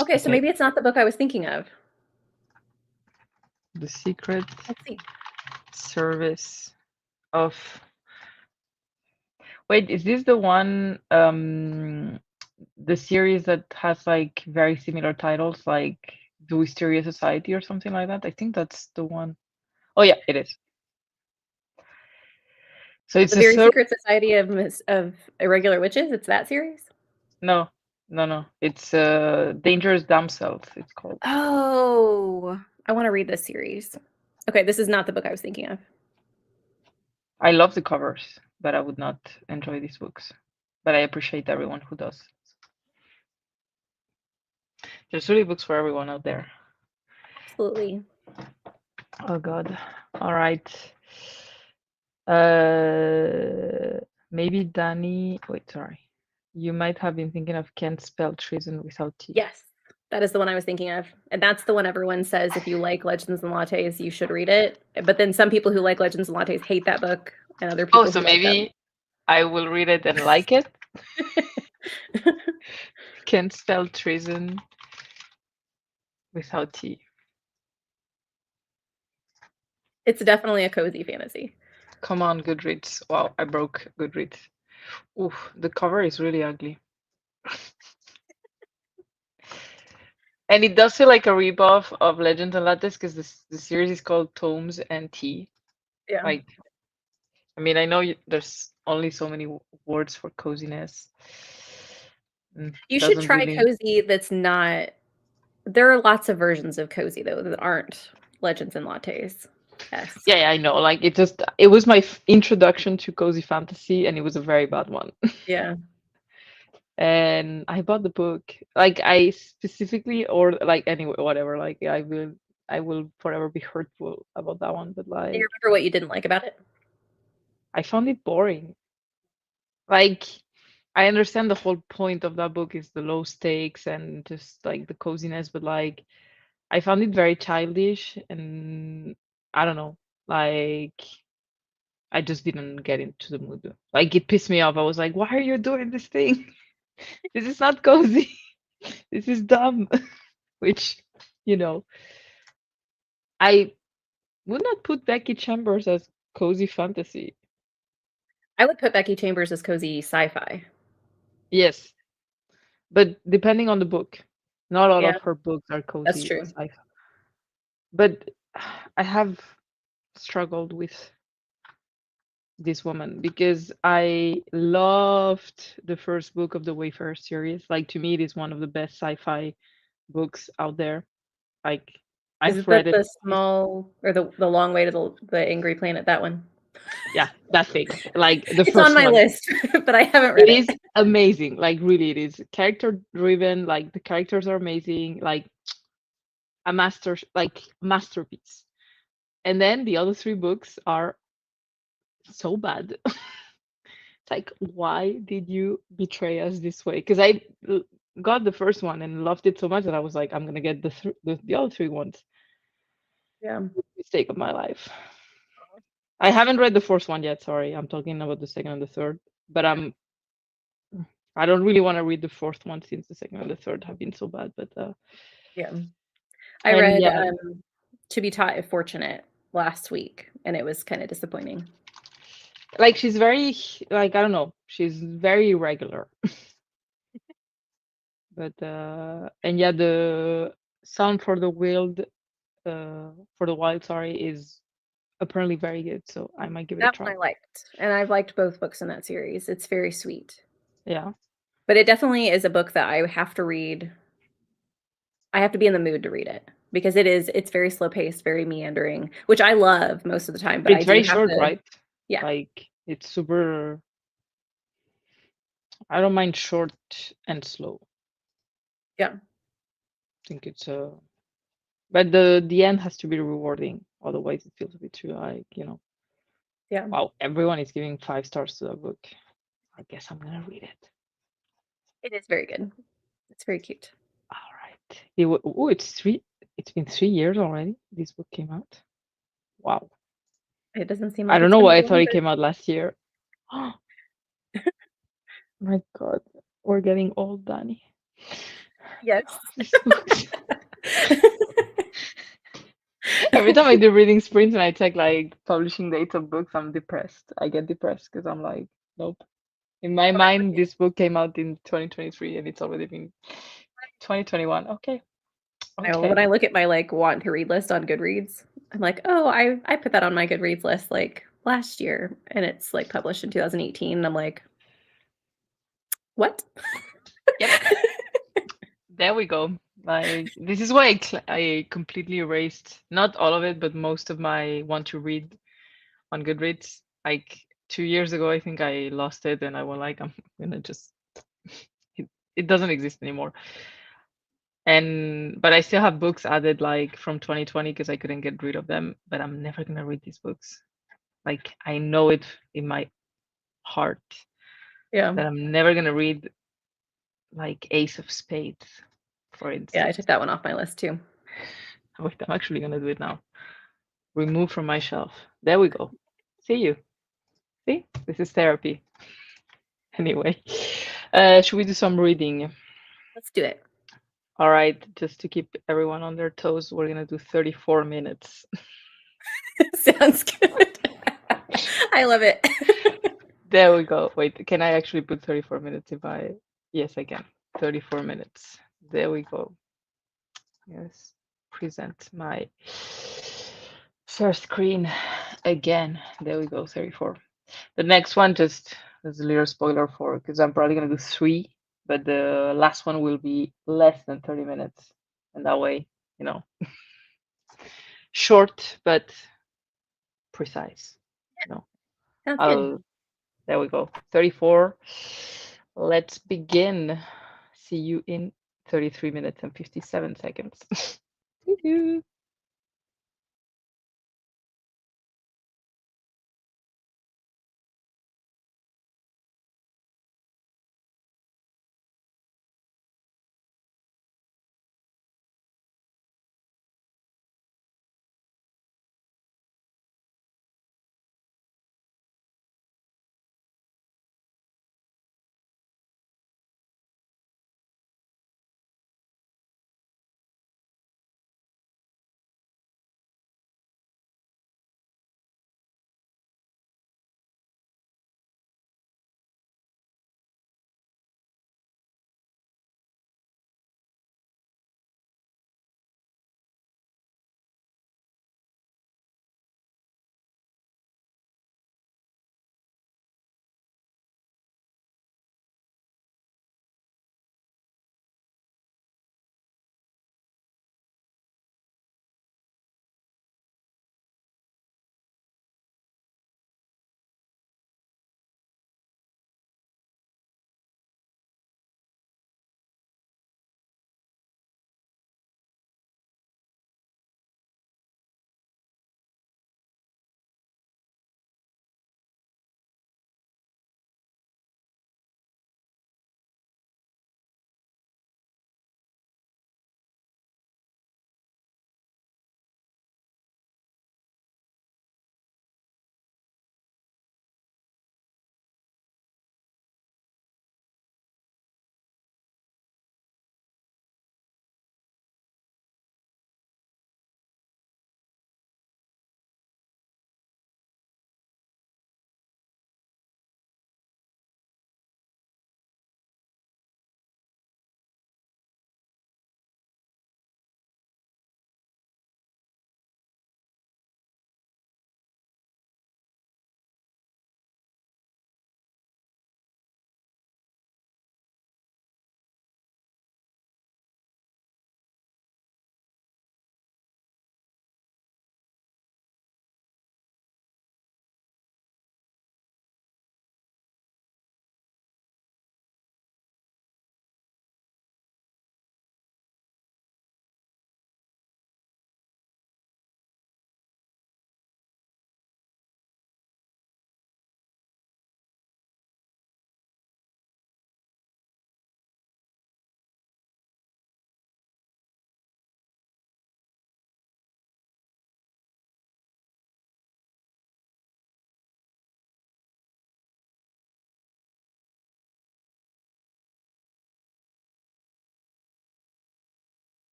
Speaker 1: Okay, so
Speaker 2: Okay,
Speaker 1: maybe it's not the book I was thinking of.
Speaker 2: The Secret
Speaker 1: Let's see.
Speaker 2: Service of. Wait, is this the one, the series that has like very similar titles, like The Wisteria Society or something like that? I think that's the one. Oh yeah, it is. So it's
Speaker 1: The
Speaker 2: a
Speaker 1: Very
Speaker 2: third.
Speaker 1: Secret Society of Irregular Witches. It's that series.
Speaker 2: No, no. It's Dangerous Damsels. It's called.
Speaker 1: Oh, I want to read this series. Okay, this is not the book I was thinking of.
Speaker 2: I love the covers, but I would not enjoy these books. But I appreciate everyone who does. There's really books for everyone out there.
Speaker 1: Absolutely.
Speaker 2: Oh God. All right. Uh, maybe Danny. Wait, sorry. You might have been thinking of Can't Spell Treason Without T.
Speaker 1: Yes, that is the one I was thinking of. And that's the one everyone says if you like Legends and Lattes, you should read it. But then some people who like Legends and Lattes hate that book, and other
Speaker 2: Oh,
Speaker 1: people
Speaker 2: so
Speaker 1: who like that
Speaker 2: maybe I will read it and like it.
Speaker 1: book.
Speaker 2: Can't Spell Treason Without T.
Speaker 1: It's definitely a cozy fantasy.
Speaker 2: Come on, Goodreads. Wow, I broke Goodreads. Oof, the cover is really ugly. And it does feel like a rebuff of Legends and Lattes because the series is called Tomes and Tea.
Speaker 1: Yeah.
Speaker 2: Like, I mean, I know there's only so many words for coziness.
Speaker 1: You should
Speaker 2: Doesn't
Speaker 1: try
Speaker 2: really.
Speaker 1: cozy that's not there are lots of versions of cozy though that aren't Legends and Lattes esque.
Speaker 2: Yeah, I know. Like, it was my introduction to cozy fantasy, and it was a very bad one.
Speaker 1: Yeah.
Speaker 2: And I bought the book. Like, I specifically, or like anyway, whatever. Like, I will forever be hurtful about that one. But
Speaker 1: Do you
Speaker 2: like,
Speaker 1: remember what you didn't like about it?
Speaker 2: I found it boring. Like, I understand the whole point of that book is the low stakes and just like the coziness, but like I found it very childish and I don't know, like I just didn't get into the mood. Like it pissed me off. I was like, why are you doing this thing? This is not cozy. This is dumb. Which, you know, I would not put Becky Chambers as cozy fantasy.
Speaker 1: I would put Becky Chambers as cozy sci-fi.
Speaker 2: Yes, but depending on the book. Not all
Speaker 1: Yeah,
Speaker 2: of her books are
Speaker 1: that's
Speaker 2: cozy
Speaker 1: true.
Speaker 2: sci-fi. But I have struggled with this woman because I loved the first book of the Wayfarer series. Like to me, it is one of the best sci-fi books out there. Like
Speaker 1: Isn't
Speaker 2: I've read
Speaker 1: that
Speaker 2: it.
Speaker 1: the small or the long way to the angry planet, that one?
Speaker 2: Yeah, that thing. Like the
Speaker 1: It's on
Speaker 2: first
Speaker 1: my
Speaker 2: one.
Speaker 1: list, but I haven't
Speaker 2: It
Speaker 1: read it.
Speaker 2: is amazing. Like really, it is character driven. Like the characters are amazing. Like a masterpiece. And then the other three books are so bad. It's like, why did you betray us this way? Because got the first one and loved it so much that I was like, I'm gonna get the other three ones.
Speaker 1: Yeah.
Speaker 2: Mistake of my life. I haven't read the first one yet. Sorry, I'm talking about the second and the third. But I don't really want to read the fourth one since the second and the third have been so bad. But
Speaker 1: Yeah. I
Speaker 2: and
Speaker 1: read
Speaker 2: yeah,
Speaker 1: To Be Taught If Fortunate last week, and it was kind of disappointing.
Speaker 2: like she's very like I don't know, she's very irregular. But and yeah, the Sound for the Wild, sorry, is apparently very good. So I might give it a
Speaker 1: That one
Speaker 2: try.
Speaker 1: I liked, and I've liked both books in that series. It's very sweet.
Speaker 2: Yeah,
Speaker 1: But it definitely is a book that I have to read. I have to be in the mood to read it because it's very slow paced, very meandering, which I love most of the time, but I
Speaker 2: it's
Speaker 1: do
Speaker 2: very
Speaker 1: have
Speaker 2: short,
Speaker 1: to.
Speaker 2: right?
Speaker 1: Yeah.
Speaker 2: Like it's super. I don't mind short and slow.
Speaker 1: Yeah.
Speaker 2: I think it's but the end has to be rewarding. Otherwise, it feels a bit too like
Speaker 1: Yeah.
Speaker 2: wow, everyone is giving 5 stars to that book. I guess I'm gonna read it.
Speaker 1: It is very good. It's very cute.
Speaker 2: All right. Oh, it's three. It's been 3 years already. This book came out. Wow.
Speaker 1: It doesn't seem
Speaker 2: I
Speaker 1: like
Speaker 2: don't
Speaker 1: it's
Speaker 2: know
Speaker 1: been
Speaker 2: why
Speaker 1: that
Speaker 2: I thought
Speaker 1: long,
Speaker 2: it
Speaker 1: but
Speaker 2: came out last year. My God, we're getting old, Danny.
Speaker 1: yes.
Speaker 2: These books. Every time I do reading sprints and I check like publishing dates of books, I'm depressed. I get depressed because I'm like, nope. In my
Speaker 1: When I
Speaker 2: mind, this book came out in 2023 and it's already been 2021. Okay.
Speaker 1: know, when
Speaker 2: Okay.
Speaker 1: I look at my, like, want to read list on Goodreads, I'm like, "Oh, I put that on my Goodreads list, like, last year," and it's, like, published in 2018, and I'm like, "What?"
Speaker 2: Yep. There we go. Like this is why I completely erased not all of it, but most of my want to read on Goodreads. Like 2 years ago, I think I lost it, and I was like, I'm gonna just it doesn't exist anymore. And but I still have books added like from 2020 because I couldn't get rid of them. But I'm never gonna read these books. Like I know it in my heart
Speaker 1: Yeah.
Speaker 2: that I'm never gonna read like Ace of Spades, for
Speaker 1: Yeah, I
Speaker 2: instance.
Speaker 1: took that one off my list too.
Speaker 2: Wait, I'm actually gonna do it now. Remove from my shelf. There we go. See you. See? This is therapy. Anyway, should we do some reading?
Speaker 1: Let's do it.
Speaker 2: All right, just to keep everyone on their toes, we're gonna do 34 minutes.
Speaker 1: Sounds good. I love it.
Speaker 2: There we go. Wait, can I actually put 34 minutes if I... Yes, I can. 34 minutes. There we go. Yes. Present my share screen again. There we go, 34. The next one, just as a little spoiler for, because I'm probably gonna do three, but the last one will be less than 30 minutes. And that way, you know, short but precise. You know,
Speaker 1: Sounds good.
Speaker 2: I'll there we go. 34. Let's begin. See you in 33 minutes and 57 seconds. See you.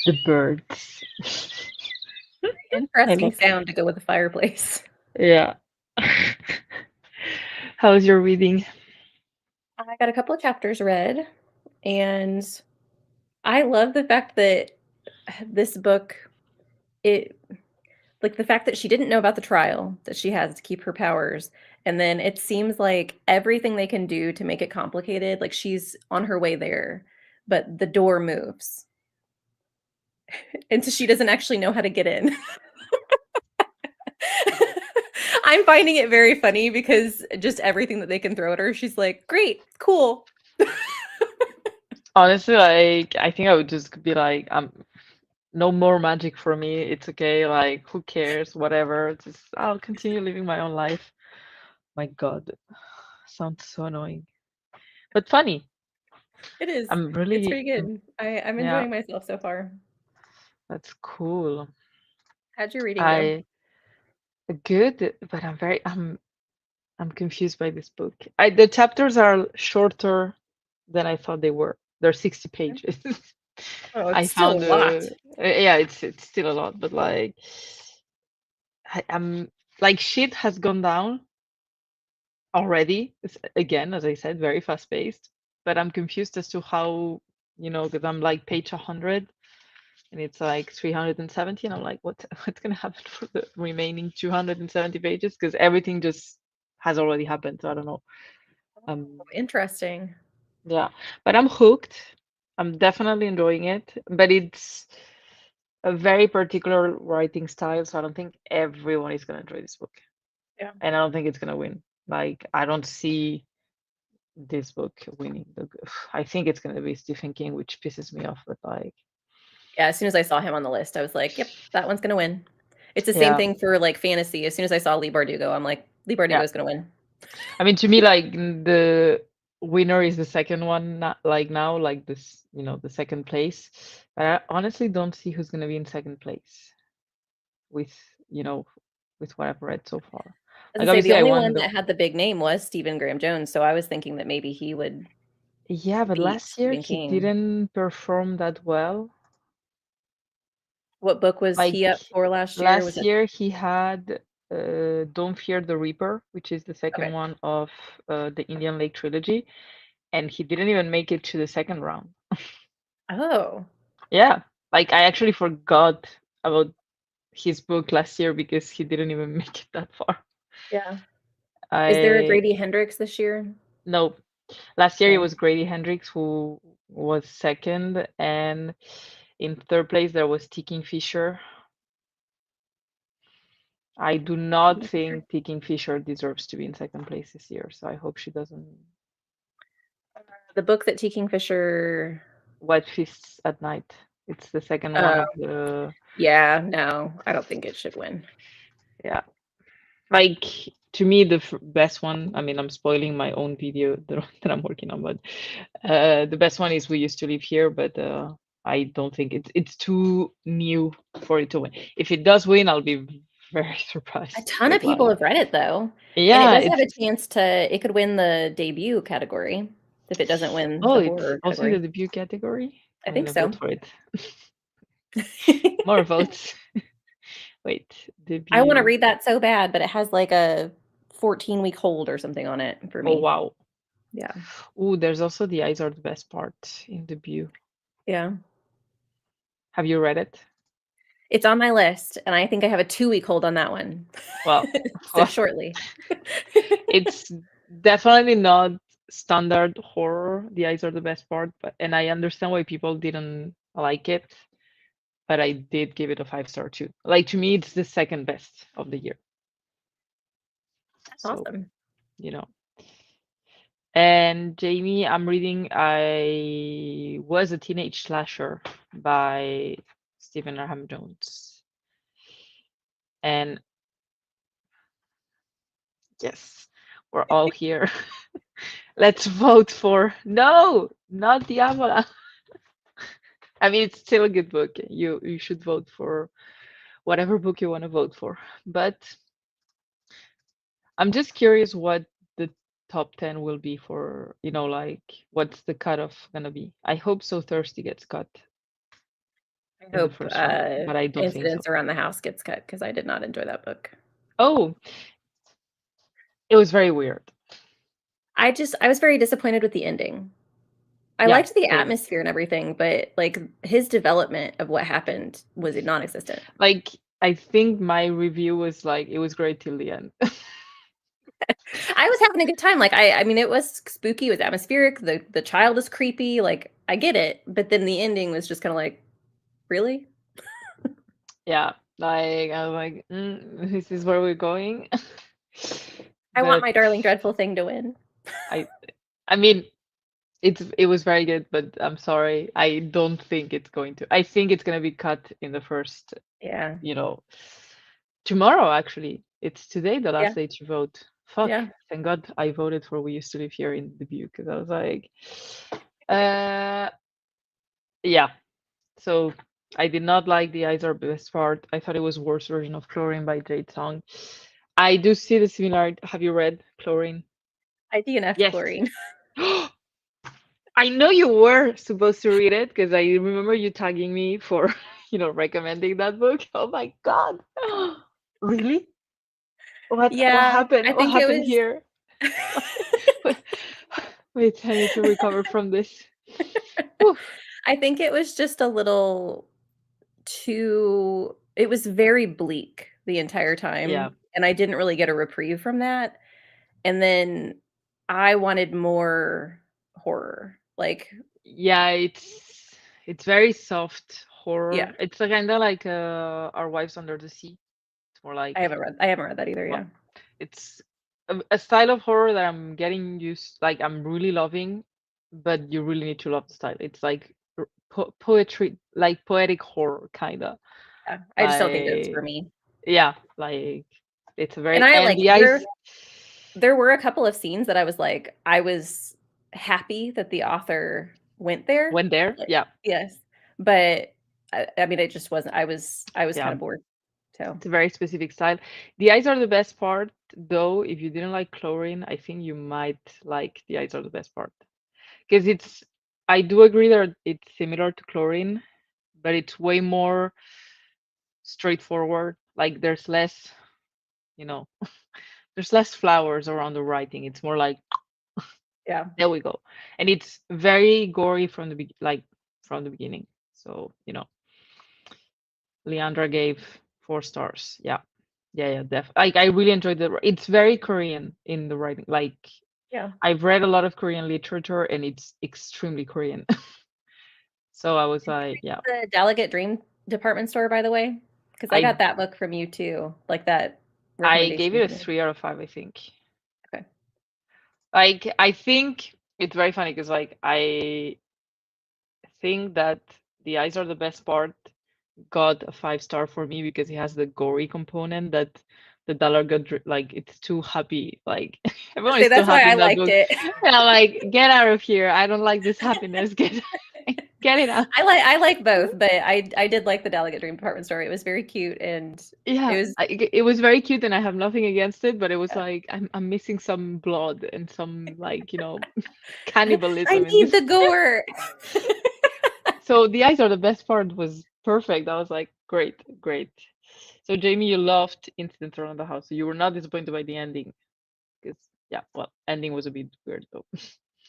Speaker 2: The birds. I
Speaker 1: Interesting
Speaker 2: love.
Speaker 1: sound to go with the fireplace.
Speaker 2: Yeah. How's your reading?
Speaker 1: I got a couple of chapters read, and I love the fact that this book, it like the fact that she didn't know about the trial that she has to keep her powers, and then it seems like everything they can do to make it complicated, like she's on her way there, but the door moves, and so she doesn't actually know how to get in. I'm finding it very funny because just everything that they can throw at her, she's like, "Great, cool."
Speaker 2: Honestly, like I think I would just be like, no more magic for me. It's okay. Like, who cares? Whatever. Just I'll continue living my own life. My God, sounds so annoying, but funny.
Speaker 1: It is.
Speaker 2: I'm
Speaker 1: It's
Speaker 2: really,
Speaker 1: pretty good. I'm
Speaker 2: yeah,
Speaker 1: enjoying myself so far.
Speaker 2: that's cool.
Speaker 1: How'd your reading go?
Speaker 2: I good, but I'm confused by this book. The chapters are shorter than I thought they were. They're 60 pages.
Speaker 1: Oh,
Speaker 2: I
Speaker 1: it's still
Speaker 2: found
Speaker 1: a lot.
Speaker 2: yeah, it's still a lot, but like I'm like shit has gone down already. Again, as I said, very fast paced. But I'm confused as to how, because I'm like page 100 and it's like 370, and I'm like, what's gonna happen for the remaining 270 pages? Because everything just has already happened. So I don't know. Um,
Speaker 1: Interesting.
Speaker 2: yeah, but I'm hooked. I'm definitely enjoying it, but it's a very particular writing style, so I don't think everyone is gonna enjoy this book,
Speaker 1: Yeah.
Speaker 2: and I don't think it's gonna win. Like, I don't see this book winning. I think it's gonna be Stephen King, which pisses me off. But like,
Speaker 1: Yeah, as soon as I saw him on the list, I was like, "Yep, that one's gonna win." It's the same
Speaker 2: yeah,
Speaker 1: thing for like fantasy. As soon as I saw Lee Bardugo, I'm like, Lee
Speaker 2: yeah.
Speaker 1: Bardugo's gonna win.
Speaker 2: I mean, to me, like the winner is the second one, not like now, like this, the second place. But I honestly don't see who's gonna be in second place with, you know, with what I've read so far.
Speaker 1: As I
Speaker 2: Like
Speaker 1: say, the
Speaker 2: obviously I
Speaker 1: only
Speaker 2: won
Speaker 1: one
Speaker 2: the
Speaker 1: that had the big name was Stephen Graham Jones, so I was thinking that maybe he would
Speaker 2: yeah, but
Speaker 1: beat
Speaker 2: last year
Speaker 1: Stephen
Speaker 2: he
Speaker 1: King.
Speaker 2: didn't perform that well.
Speaker 1: What book was
Speaker 2: Like
Speaker 1: he up for last year? Was
Speaker 2: last
Speaker 1: it
Speaker 2: year he had Don't Fear the Reaper, which is the second
Speaker 1: okay?
Speaker 2: one of the Indian Lake trilogy, and he didn't even make it to the second round.
Speaker 1: Oh,
Speaker 2: Yeah, like I actually forgot about his book last year because he didn't even make it that far.
Speaker 1: yeah. Is there a
Speaker 2: I
Speaker 1: Grady Hendrix this year?
Speaker 2: No, last year it
Speaker 1: No.
Speaker 2: was Grady Hendrix who was second, and in third place there was T. Fisher. I do not think T. Fisher deserves to be in second place this year, so I hope she doesn't.
Speaker 1: The book that T. Kingfisher.
Speaker 2: White Fists at Night. It's the second one
Speaker 1: Uh,
Speaker 2: of the,
Speaker 1: yeah, no, I don't think it should win.
Speaker 2: yeah. Like to me, the best one. I mean, I'm spoiling my own video that I'm working on, but the best one is We Used to Live Here. But I don't think it's too new for it to win. If it does win, I'll be very
Speaker 1: A
Speaker 2: surprised.
Speaker 1: ton of
Speaker 2: But
Speaker 1: people
Speaker 2: like,
Speaker 1: have read it though, and it
Speaker 2: yeah,
Speaker 1: does have
Speaker 2: it's
Speaker 1: a chance to it could win the debut category if it doesn't win
Speaker 2: oh,
Speaker 1: the
Speaker 2: it's
Speaker 1: horror
Speaker 2: also in the
Speaker 1: category.
Speaker 2: debut category.
Speaker 1: I
Speaker 2: I'm
Speaker 1: think
Speaker 2: gonna vote
Speaker 1: so.
Speaker 2: for it. More votes. Wait,
Speaker 1: I wanna
Speaker 2: debut.
Speaker 1: read that so bad, but it has, like, a 14-week hold or something on it for
Speaker 2: Oh
Speaker 1: me.
Speaker 2: wow.
Speaker 1: Yeah.
Speaker 2: Oh, there's also The Eyes Are the Best Part in debut.
Speaker 1: Yeah.
Speaker 2: Have you read it?
Speaker 1: It's on my list, and I think I have a 2-week hold on that one.
Speaker 2: Well,
Speaker 1: So shortly.
Speaker 2: it's definitely not standard horror. The eyes are the best part, but and I understand why people didn't like it, but I did give it a 5 star too. Like to me, it's the second best of the year.
Speaker 1: That's
Speaker 2: So,
Speaker 1: awesome.
Speaker 2: you know. And Jamie, I'm reading I Was a Teenage Slasher by Stephen Graham Jones. And yes, we're all here. Let's vote for no, not Diavola. I mean, it's still a good book. You should vote for whatever book you want to vote for. But I'm just curious what the top 10 will be for, like what's the cutoff gonna be. I hope So Thirsty gets cut.
Speaker 1: I
Speaker 2: in the
Speaker 1: hope
Speaker 2: first one, but I don't think so.
Speaker 1: Incidents Around the House gets cut because I did not enjoy that book.
Speaker 2: Oh, it was very weird.
Speaker 1: I was very disappointed with the ending. I
Speaker 2: Yeah,
Speaker 1: liked the
Speaker 2: same.
Speaker 1: atmosphere and everything, but, like, his development of what happened was non-existent.
Speaker 2: Like, I think my review was like, it was great till the end.
Speaker 1: I was having a good time, like, I mean, it was spooky, it was atmospheric, the child is creepy, like, I get it, but then the ending was just kinda like, "Really?"
Speaker 2: Yeah, like I was like, this is where we're going.
Speaker 1: I want
Speaker 2: But
Speaker 1: my darling dreadful thing to win.
Speaker 2: I, I mean, it was very good, but I'm sorry, I don't think it's going to. I think it's gonna be cut in the first,
Speaker 1: Yeah.
Speaker 2: you know, tomorrow actually. It's today the
Speaker 1: Yeah.
Speaker 2: last day to vote. Fuck,
Speaker 1: Yeah.
Speaker 2: thank God I voted for We Used to Live Here in debut because I was like, uh, yeah. So I did not like The Eyes Are Best Part. I thought it was worse version of Chlorine by Jade Song. I do see the similarity. Have you read Chlorine?
Speaker 1: I DNF'd
Speaker 2: Yes.
Speaker 1: Chlorine.
Speaker 2: I know you were supposed to read it because I remember you tagging me for, recommending that book. Oh my God. Really? What
Speaker 1: Yeah,
Speaker 2: happened?
Speaker 1: I
Speaker 2: What
Speaker 1: think it
Speaker 2: happened
Speaker 1: was
Speaker 2: here? Wait, wait, I need to recover from this. Whew.
Speaker 1: I think it was just a little too it was very bleak the entire
Speaker 2: Yeah.
Speaker 1: time, and I didn't really get a reprieve from that, and then I wanted more horror, like
Speaker 2: Yeah, it's very soft
Speaker 1: yeah,
Speaker 2: horror. It's like kind of like Our Wives Under the Sea. It's more like,
Speaker 1: I haven't read that either,
Speaker 2: well,
Speaker 1: yeah.
Speaker 2: it's a style of horror that I'm getting used, like I'm really loving, but you really need to love the style. It's like poetry, like poetic horror kind of.
Speaker 1: Yeah, I just don't think that it's for
Speaker 2: Like,
Speaker 1: me,
Speaker 2: yeah, like it's a
Speaker 1: and
Speaker 2: very,
Speaker 1: I
Speaker 2: and
Speaker 1: like
Speaker 2: the eyes
Speaker 1: there were a couple of scenes that I was happy that the author went there,
Speaker 2: went there.
Speaker 1: like
Speaker 2: Yeah,
Speaker 1: yes, but I mean, it just wasn't I was
Speaker 2: yeah.
Speaker 1: kinda bored, so
Speaker 2: It's a very specific style. The eyes are the best part, though. If you didn't like Chlorine, I think you might like The Eyes Are the Best Part. Because I do agree that it's similar to Chlorine, but it's way more straightforward. Like you know, there's less flowers around the writing. It's more like,
Speaker 1: yeah.
Speaker 2: there we go. And it's very gory from the beginning. So, Leandra gave 4 stars. Yeah. Yeah, yeah, like I really enjoyed it's very Korean in the writing. Like
Speaker 1: Yeah.
Speaker 2: I've read a lot of Korean literature and it's extremely Korean. So I was like, yeah,
Speaker 1: The Delegate Dream department store, by the way, because I got
Speaker 2: I
Speaker 1: that book from you too, like that
Speaker 2: I
Speaker 1: recommendation
Speaker 2: gave
Speaker 1: you
Speaker 2: it a
Speaker 1: made.
Speaker 2: 3 out of 5, I think.
Speaker 1: Okay.
Speaker 2: Like I think it's very funny because like I think that The Eyes Are the Best Part got a 5 star for me because it has the gory component that the dollar like it's too happy. Like everyone
Speaker 1: See,
Speaker 2: is too
Speaker 1: that's why
Speaker 2: happy
Speaker 1: I
Speaker 2: in that
Speaker 1: liked
Speaker 2: book.
Speaker 1: it.
Speaker 2: And I'm like, get out of here. I don't like this happiness. Get it out.
Speaker 1: I like both, but I did like the Delegate Dream department store. It was very cute and it
Speaker 2: Yeah,
Speaker 1: was
Speaker 2: it was very cute and I have nothing against it, but it was
Speaker 1: yeah.
Speaker 2: like I'm missing some blood and some like,
Speaker 1: I
Speaker 2: cannibalism in
Speaker 1: need
Speaker 2: this.
Speaker 1: the gore.
Speaker 2: So the eyes are the best part was perfect. I was like, great, great. So Jamie, you loved Incident Around the House. So you were not disappointed by the ending because yeah, well, ending was a bit weird though.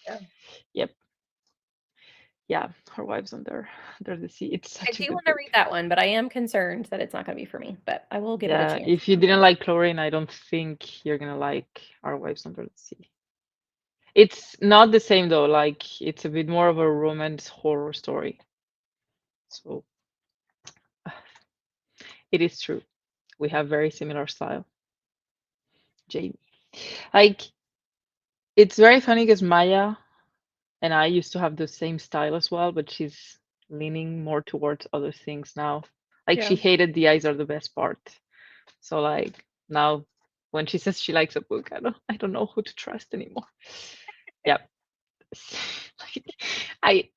Speaker 1: Yeah.
Speaker 2: Yep. Yeah, Her Wives Under the Sea. It's
Speaker 1: I
Speaker 2: such a
Speaker 1: do
Speaker 2: good
Speaker 1: want to
Speaker 2: book.
Speaker 1: read that one, but I am concerned that it's not going to be for me, but I will give it a
Speaker 2: Yeah,
Speaker 1: chance
Speaker 2: if
Speaker 1: at
Speaker 2: you
Speaker 1: some
Speaker 2: didn't
Speaker 1: point.
Speaker 2: like Chlorine, I don't think you're gonna like Our Wives Under the Sea. It's not the same though, like it's a bit more of a romance horror story. So it is true. We have very similar style, Jamie. Like it's very funny because Maya and I used to have the same style as well, but she's leaning more towards other things now. Like she
Speaker 1: Yeah.
Speaker 2: hated The Eyes Are the Best Part. So like now when she says she likes a book, I don't know who to trust anymore. Yeah. Like,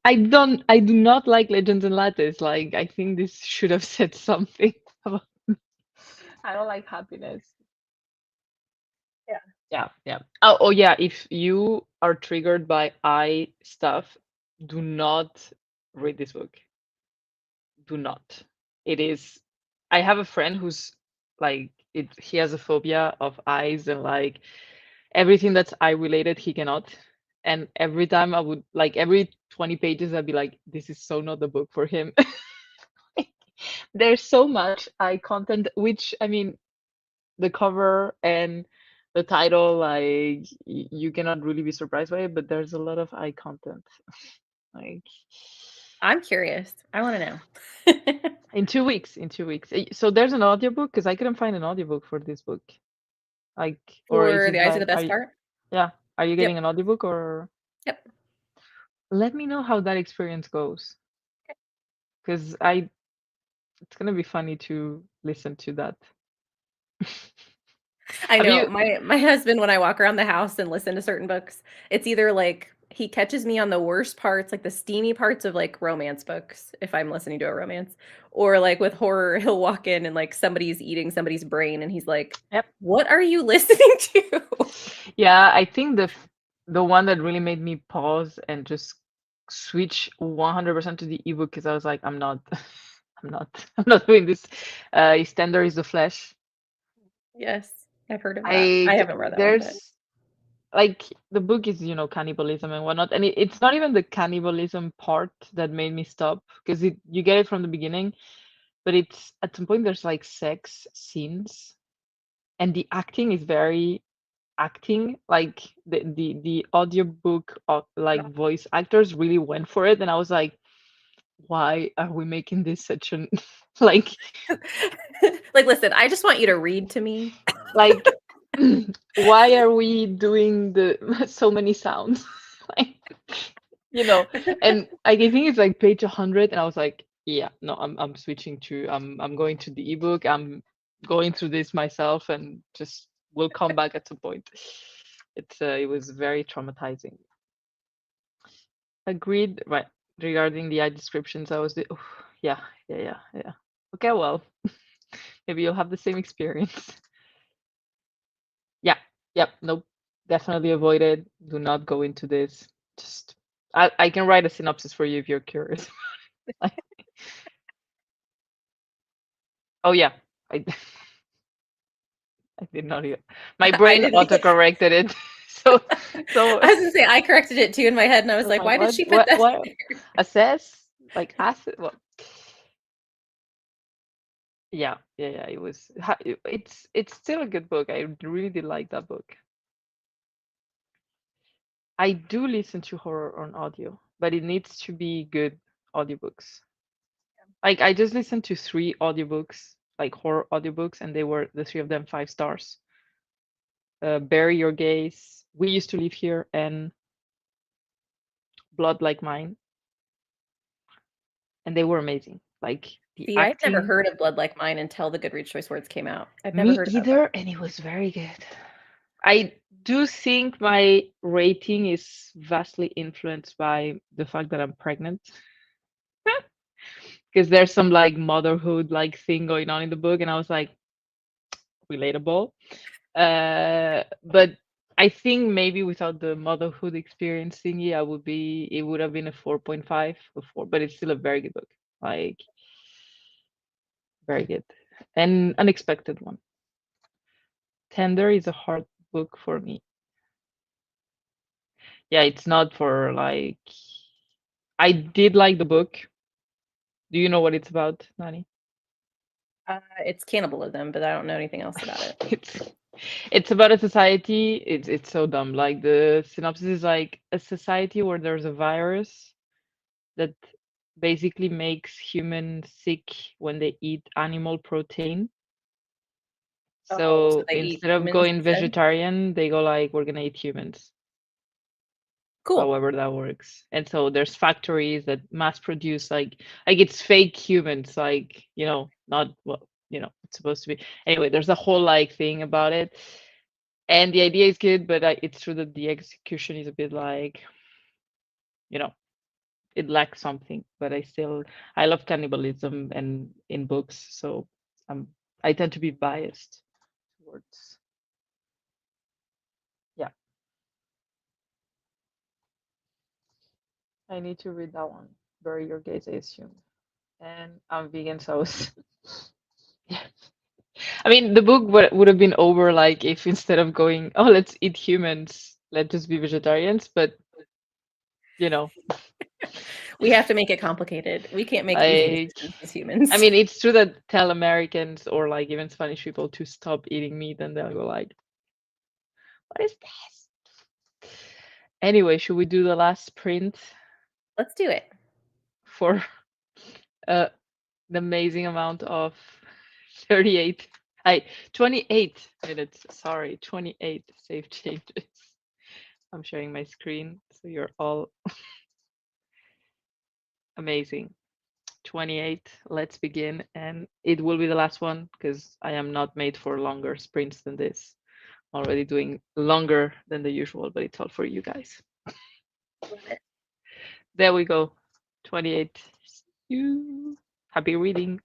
Speaker 2: I do not like Legends and Lattes. Like I think this should have said something about I don't like happiness.
Speaker 1: Yeah.
Speaker 2: Yeah, yeah. Oh yeah, if you are triggered by eye stuff, do not read this book. do not. It is. I have a friend who's like it. He has a phobia of eyes and like everything that's eye related. He cannot. And every time I would like every 20 pages, I'd be like, this is so not the book for him. There's so much eye content, which I mean, the cover and the title, like you cannot really be surprised by it, but there's a lot of eye content. Like
Speaker 1: I'm curious. I want to know.
Speaker 2: in 2 weeks, in 2 weeks. So there's an audiobook because I couldn't find an audiobook for this book. Like, or is
Speaker 1: For
Speaker 2: it
Speaker 1: The Eyes of
Speaker 2: like,
Speaker 1: the Best Part?
Speaker 2: yeah, are you
Speaker 1: Yep.
Speaker 2: getting an audiobook or
Speaker 1: Yep.
Speaker 2: let me know how that experience goes because it's gonna be funny to listen to that.
Speaker 1: I
Speaker 2: Have
Speaker 1: know.
Speaker 2: you?
Speaker 1: My husband, when I walk around the house and listen to certain books, it's either like he catches me on the worst parts, like the steamy parts of like romance books, if I'm listening to a romance, or like with horror, he'll walk in and like somebody's eating somebody's brain and he's like,
Speaker 2: Yep.
Speaker 1: "What are you listening to?"
Speaker 2: Yeah, I think the one that really made me pause and just switch 100% to the ebook because I was like, I'm not, I'm not doing this. Standard is the Flesh.
Speaker 1: Yes, I've heard of that. I
Speaker 2: I
Speaker 1: haven't read that one, but
Speaker 2: there's like the book is cannibalism and whatnot, and it's not even the cannibalism part that made me stop because you get it from the beginning, but it's at some point there's like sex scenes and the acting is very acting like the audiobook of like voice actors really went for it and I was like why are we making this such an like
Speaker 1: like, listen, I just want you to read to me.
Speaker 2: like why are we doing the so many sounds like you know and I think it's like page 100 and I was like yeah no I'm switching to I'm going to the ebook. I'm going through this myself and just will come back at some point. It was very traumatizing. Agreed, right? Regarding the ad descriptions, I was the oh, yeah, yeah. Okay, well, maybe you'll have the same experience. Yeah, yep, nope, definitely avoid it. Do not go into this. Just, I can write a synopsis for you if you're curious. Oh yeah, I I did not hear. My
Speaker 1: I
Speaker 2: brain
Speaker 1: didn't.
Speaker 2: autocorrected it. So so
Speaker 1: I was gonna say I corrected it too in my head, and I
Speaker 2: I
Speaker 1: was
Speaker 2: was
Speaker 1: like,
Speaker 2: like,
Speaker 1: "Why did she put that
Speaker 2: what?
Speaker 1: there?"
Speaker 2: Assess like acid? What? Yeah. It was. It's still a good book. I really did like that book. I do listen to horror on audio, but it needs to be good audiobooks. Like I just listened to 3 audiobooks, like horror audiobooks, and they were the 3 of them 5 stars. Bury Your Gaze, We Used to Live Here, and Blood Like Mine, and they were amazing. Like the
Speaker 1: See, I'd never
Speaker 2: acting,
Speaker 1: heard of Blood Like Mine until the Goodreads Choice Words came out. I'd never
Speaker 2: me
Speaker 1: heard about that.
Speaker 2: either, and it was very good. I do think my rating is vastly influenced by the fact that I'm pregnant. Because there's some like motherhood like thing going on in the book, and I was like, relatable. But I think maybe without the motherhood experience thingy, it would have been a 4.5 before, but it's still a very good book. Like very good. And unexpected one. Tender is a hard book for me. Yeah, it's not for like I did like the book. Do you know what it's about, Nani?
Speaker 1: It's cannibalism, but I don't know anything else about it.
Speaker 2: It's it's about a society. It's so dumb. Like the synopsis is like a society where there's a virus that basically makes humans sick when they eat animal protein.
Speaker 1: Oh, so
Speaker 2: So
Speaker 1: they eat
Speaker 2: instead of
Speaker 1: humans
Speaker 2: going
Speaker 1: instead?
Speaker 2: vegetarian, they go like, we're gonna eat humans,
Speaker 1: Cool.
Speaker 2: however that works. And so there's factories that mass produce like it's fake humans, like, not what, it's supposed to be. Anyway, there's a whole like thing about it. And the idea is good, but it's true that the execution is a bit like, you know, it lacks something. But I love cannibalism and in books, so um, I tend to be biased towards. Yeah, I need to read that one. Bury Your Gaze, I assume. And I'm vegan, so I was yeah. I mean, the book would have been over like if instead of going, oh, let's eat humans, let's just be vegetarians. But you know,
Speaker 1: We have to make it complicated. We can't make easy
Speaker 2: like,
Speaker 1: decisions as
Speaker 2: I
Speaker 1: humans.
Speaker 2: mean, it's true that tell Americans or like even Spanish people to stop eating meat, and they'll go like, what is this? Anyway, should we do the last sprint
Speaker 1: Let's do it.
Speaker 2: for uh, the amazing amount of 38, 28 minutes. Sorry, 28 save changes. I'm sharing my screen so you're all amazing. 28. Let's begin. And it will be the last one because I am not made for longer sprints than this. Already doing longer than the usual, but it's all for you guys.
Speaker 1: Love it.
Speaker 2: There we go. 28. You happy reading.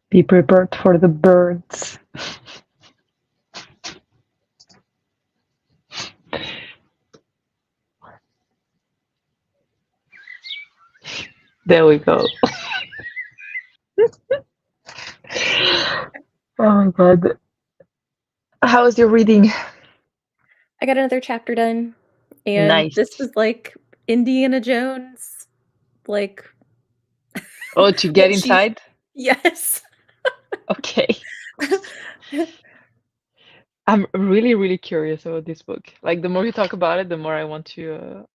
Speaker 2: Be prepared for the birds. There we go. Oh my god. How is your reading?
Speaker 1: I got another chapter done, and this
Speaker 2: Nice.
Speaker 1: was like Indiana Jones, like
Speaker 2: Oh, to get
Speaker 1: what she's
Speaker 2: inside?
Speaker 1: yes.
Speaker 2: Okay. I'm really, really curious about this book. Like the more you talk about it, the more I want to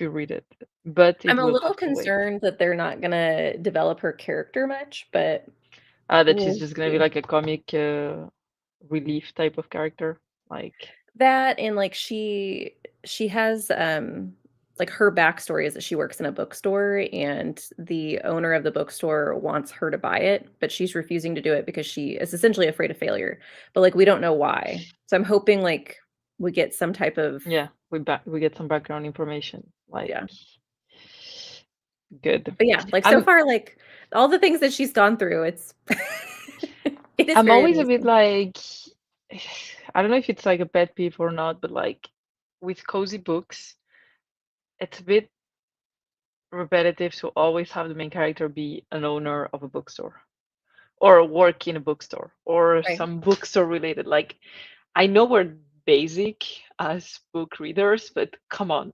Speaker 2: read it. But it
Speaker 1: I'm a
Speaker 2: will
Speaker 1: little
Speaker 2: have to wait.
Speaker 1: concerned that they're not gonna develop her character much, but
Speaker 2: That she's
Speaker 1: we'll
Speaker 2: just gonna be
Speaker 1: see.
Speaker 2: like a comic relief type of character. Like,
Speaker 1: That and, like, she has, like, her backstory is that she works in a bookstore, and the owner of the bookstore wants her to buy it, but she's refusing to do it because she is essentially afraid of failure, but, like, we don't know why. So I'm hoping, like, we get some type of
Speaker 2: yeah, we get some background information. Like,
Speaker 1: yeah.
Speaker 2: good.
Speaker 1: But, yeah, like, so
Speaker 2: I'm
Speaker 1: far, like, all the things that she's gone through, it's it is
Speaker 2: I'm
Speaker 1: very
Speaker 2: always a bit
Speaker 1: amusing.
Speaker 2: like, I don't know if it's like a pet peeve or not, but like with cozy books, it's a bit repetitive to always have the main character be an owner of a bookstore or work in a bookstore or
Speaker 1: Right.
Speaker 2: some bookstore related. Like, I know we're basic as book readers, but come on.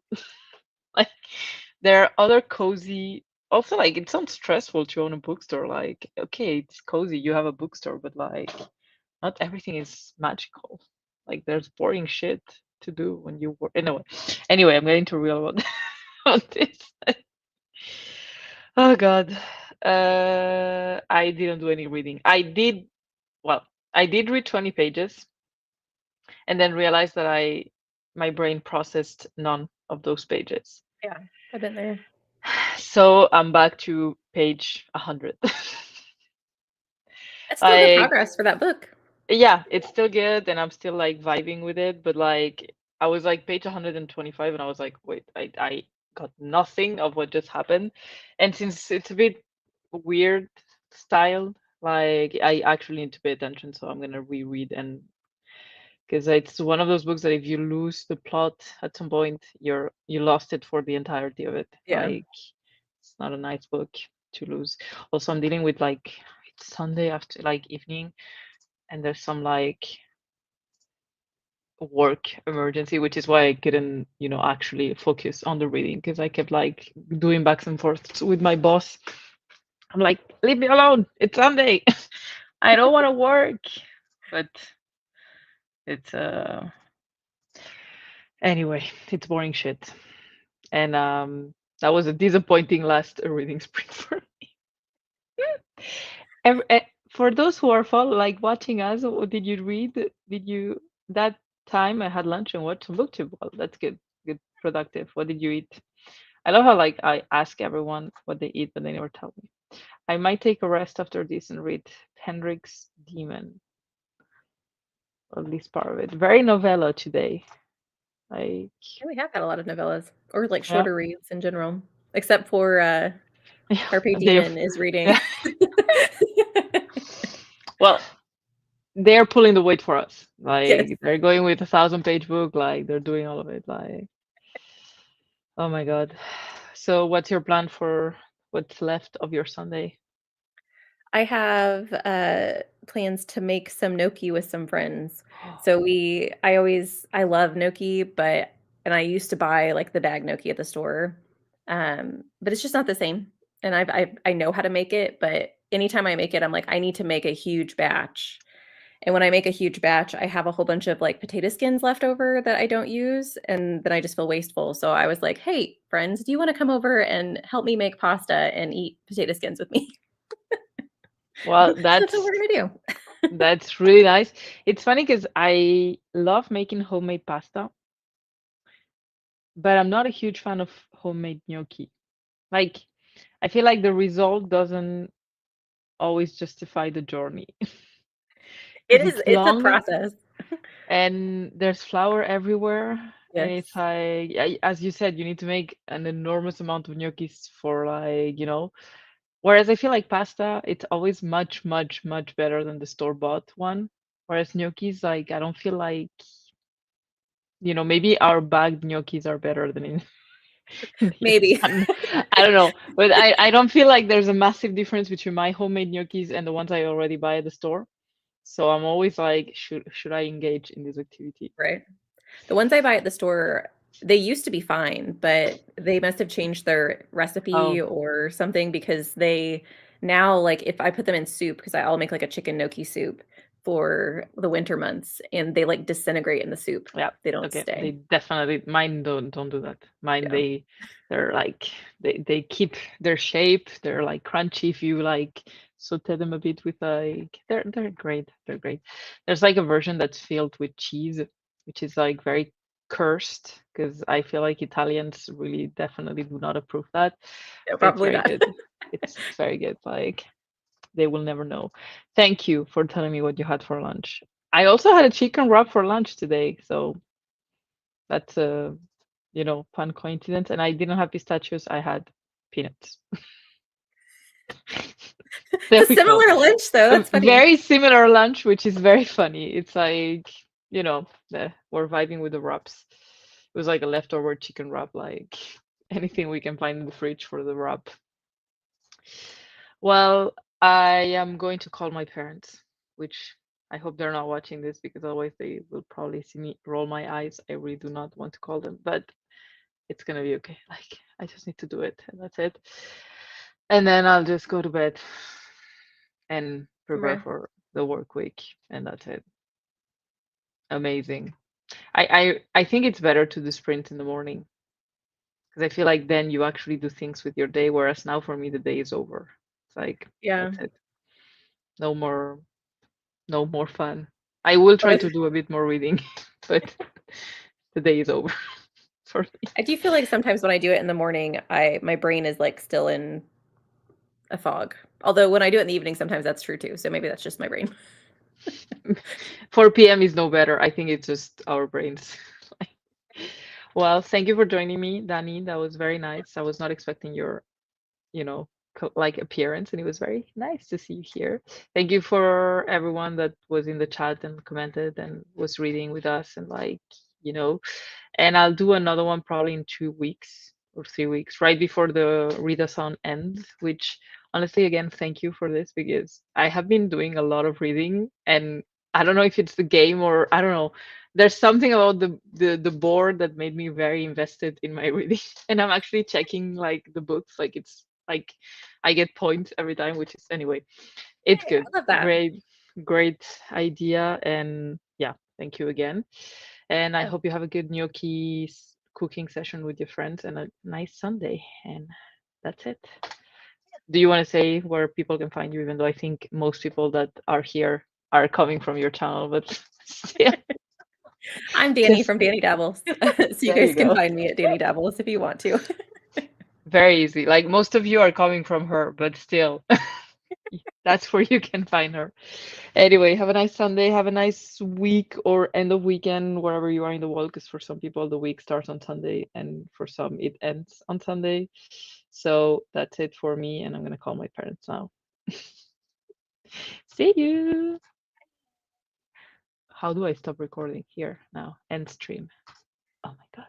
Speaker 2: Like, there are other cozy, also, like, it sounds stressful to own a bookstore. Like, okay, it's cozy, you have a bookstore, but like, not everything is magical. Like, there's boring shit to do when you work. Anyway, I'm getting too real about, about this. Oh God. I didn't do any reading. Well, I did read 20 pages and then realized that my brain processed none of those pages.
Speaker 1: Yeah, I've been there.
Speaker 2: So I'm back to page 100.
Speaker 1: That's still good
Speaker 2: Like,
Speaker 1: progress for that book.
Speaker 2: yeah, it's still good and I'm still like vibing with it, but like I was like page 125 and I was like, wait, I got nothing of what just happened. And since it's a bit weird style, like I actually need to pay attention, so I'm gonna reread, and because it's one of those books that if you lose the plot at some point, you lost it for the entirety of it.
Speaker 1: Yeah.
Speaker 2: Like, it's not a nice book to lose. Also, I'm dealing with like it's Sunday after like evening, and there's some like work emergency, which is why I couldn't, actually focus on the reading because I kept like doing backs and forths with my boss. I'm like, leave me alone. It's Sunday. I don't want to work. But it's anyway, it's boring shit. And that was a disappointing last reading spring for me. For those who are like watching us, what did you read? Did you that time I had lunch and watched some booktube? Well, that's good. Good, productive. What did you eat? I love how like I ask everyone what they eat, but they never tell me. I might take a rest after this and read Hendrik's Demon, or at least part of it. Very novella today. Like,
Speaker 1: Yeah, we have had a lot of novellas or, like,
Speaker 2: yeah,
Speaker 1: shorter reads in general, except for,
Speaker 2: yeah,
Speaker 1: Carpe
Speaker 2: they've,
Speaker 1: Demon is reading.
Speaker 2: yeah. Well, they're pulling the weight for us.
Speaker 1: Yes.
Speaker 2: Like, they're going with 1,000-page book. Like, they're doing all of it. Like, oh my God. So, what's your plan for what's left of your Sunday?
Speaker 1: I have, plans to make some gnocchi with some friends. So I love gnocchi, and I used to buy, like, the bag gnocchi at the store, but it's just not the same, and I know how to make it, but anytime I make it, I'm like, "I need to make a huge batch," and when I make a huge batch, I have a whole bunch of, like, potato skins left over that I don't use, and then I just feel wasteful, so I was like, "Hey, friends, do you wanna come over and help me make pasta and eat potato skins with me?"
Speaker 2: Well,
Speaker 1: So that's what we're gonna do.
Speaker 2: that's really nice. It's funny because I love making homemade pasta, but I'm not a huge fan of homemade gnocchi. Like, I feel like the result doesn't always justify the journey because it's
Speaker 1: It's a
Speaker 2: long
Speaker 1: process.
Speaker 2: and there's flour everywhere. And
Speaker 1: Yes.
Speaker 2: it's like, as you said, you need to make an enormous amount of gnocchis for like, Whereas I feel like pasta, it's always much, much, much better than the store-bought one. Whereas gnocchis, like I don't feel like, maybe our bagged gnocchis are better than in here.
Speaker 1: Maybe.
Speaker 2: I don't know, but I don't feel like there's a massive difference between my homemade gnocchis and the ones I already buy at the store. So I'm always like, should I engage in this activity?
Speaker 1: Right. The ones I buy at the store, they used to be fine, but they must have changed their recipe
Speaker 2: Oh,
Speaker 1: or something because they now, like, if I put them in soup, because I'll make like a chicken gnocchi soup for the winter months, and they like disintegrate in the soup.
Speaker 2: yeah.
Speaker 1: They don't
Speaker 2: Okay. They
Speaker 1: stay.
Speaker 2: definitely mine don't do that. Mine
Speaker 1: Yeah.
Speaker 2: they're like they keep their shape. They're like crunchy if you like saute them a bit with like they're great. They're great. There's like a version that's filled with cheese, which is like very cursed because I feel like Italians really definitely do not approve that.
Speaker 1: Yeah,
Speaker 2: But it's
Speaker 1: probably
Speaker 2: very
Speaker 1: not.
Speaker 2: good. It's very good. Like they will never know. Thank you for telling me what you had for lunch. I also had a chicken wrap for lunch today, so that's a fun coincidence. And I didn't have pistachios. I had peanuts. There
Speaker 1: It's a
Speaker 2: we go.
Speaker 1: similar lunch, though.
Speaker 2: A
Speaker 1: That's funny.
Speaker 2: very similar lunch, which is very funny. It's like we're vibing with the wraps. It was like a leftover chicken wrap, like anything we can find in the fridge for the wrap. Well, I am going to call my parents, which I hope they're not watching this because otherwise they will probably see me roll my eyes. I really do not want to call them, but it's gonna be okay. Like I just need to do it, and that's it. And then I'll just go to bed and prepare
Speaker 1: Okay.
Speaker 2: for the work week, and that's it. Amazing. I think it's better to do sprint in the morning because I feel like then you actually do things with your day, whereas now for me the day is over. It's like
Speaker 1: Yeah.
Speaker 2: that's it. No more no more fun. I will try to do a bit more reading, but the day is over for me.
Speaker 1: I do feel like sometimes when I do it in the morning, I my brain is like still in a fog. Although when I do it in the evening, sometimes that's true too. So maybe that's just my brain.
Speaker 2: 4 p.m. is no better. I think it's just our brains. Well, thank you for joining me, Danny. That was very nice. I was not expecting your, like appearance, and it was very nice to see you here. Thank you for everyone that was in the chat and commented and was reading with us and you know, and I'll do another one probably in 2 weeks or 3 weeks, right before the readathon ends, which honestly, again, thank you for this because I have been doing a lot of reading and I don't know if it's the game or I don't know. There's something about the board that made me very invested in my reading. And I'm actually checking like the books, like it's like I get points every time, which is anyway, it's
Speaker 1: Hey,
Speaker 2: good.
Speaker 1: I love that.
Speaker 2: Great, great idea. And yeah, thank you again. And I
Speaker 1: Yeah.
Speaker 2: hope you have a good gnocchi cooking session with your friends and a nice Sunday. And that's it. Do you want to say where people can find you, even though I think most people that are here are coming from your channel, but still,
Speaker 1: I'm Danny
Speaker 2: just
Speaker 1: from Danny Dabbles. So you
Speaker 2: there
Speaker 1: guys
Speaker 2: you
Speaker 1: can
Speaker 2: go.
Speaker 1: find me at Danny Dabbles if you want to.
Speaker 2: Very easy. Like most of you are coming from her, but still, that's where you can find her. Anyway, have a nice Sunday. Have a nice week or end of weekend, wherever you are in the world, because for some people the week starts on Sunday and for some it ends on Sunday. So that's it for me, and I'm gonna call my parents now. See you. How do I stop recording here now? End stream. Oh my God.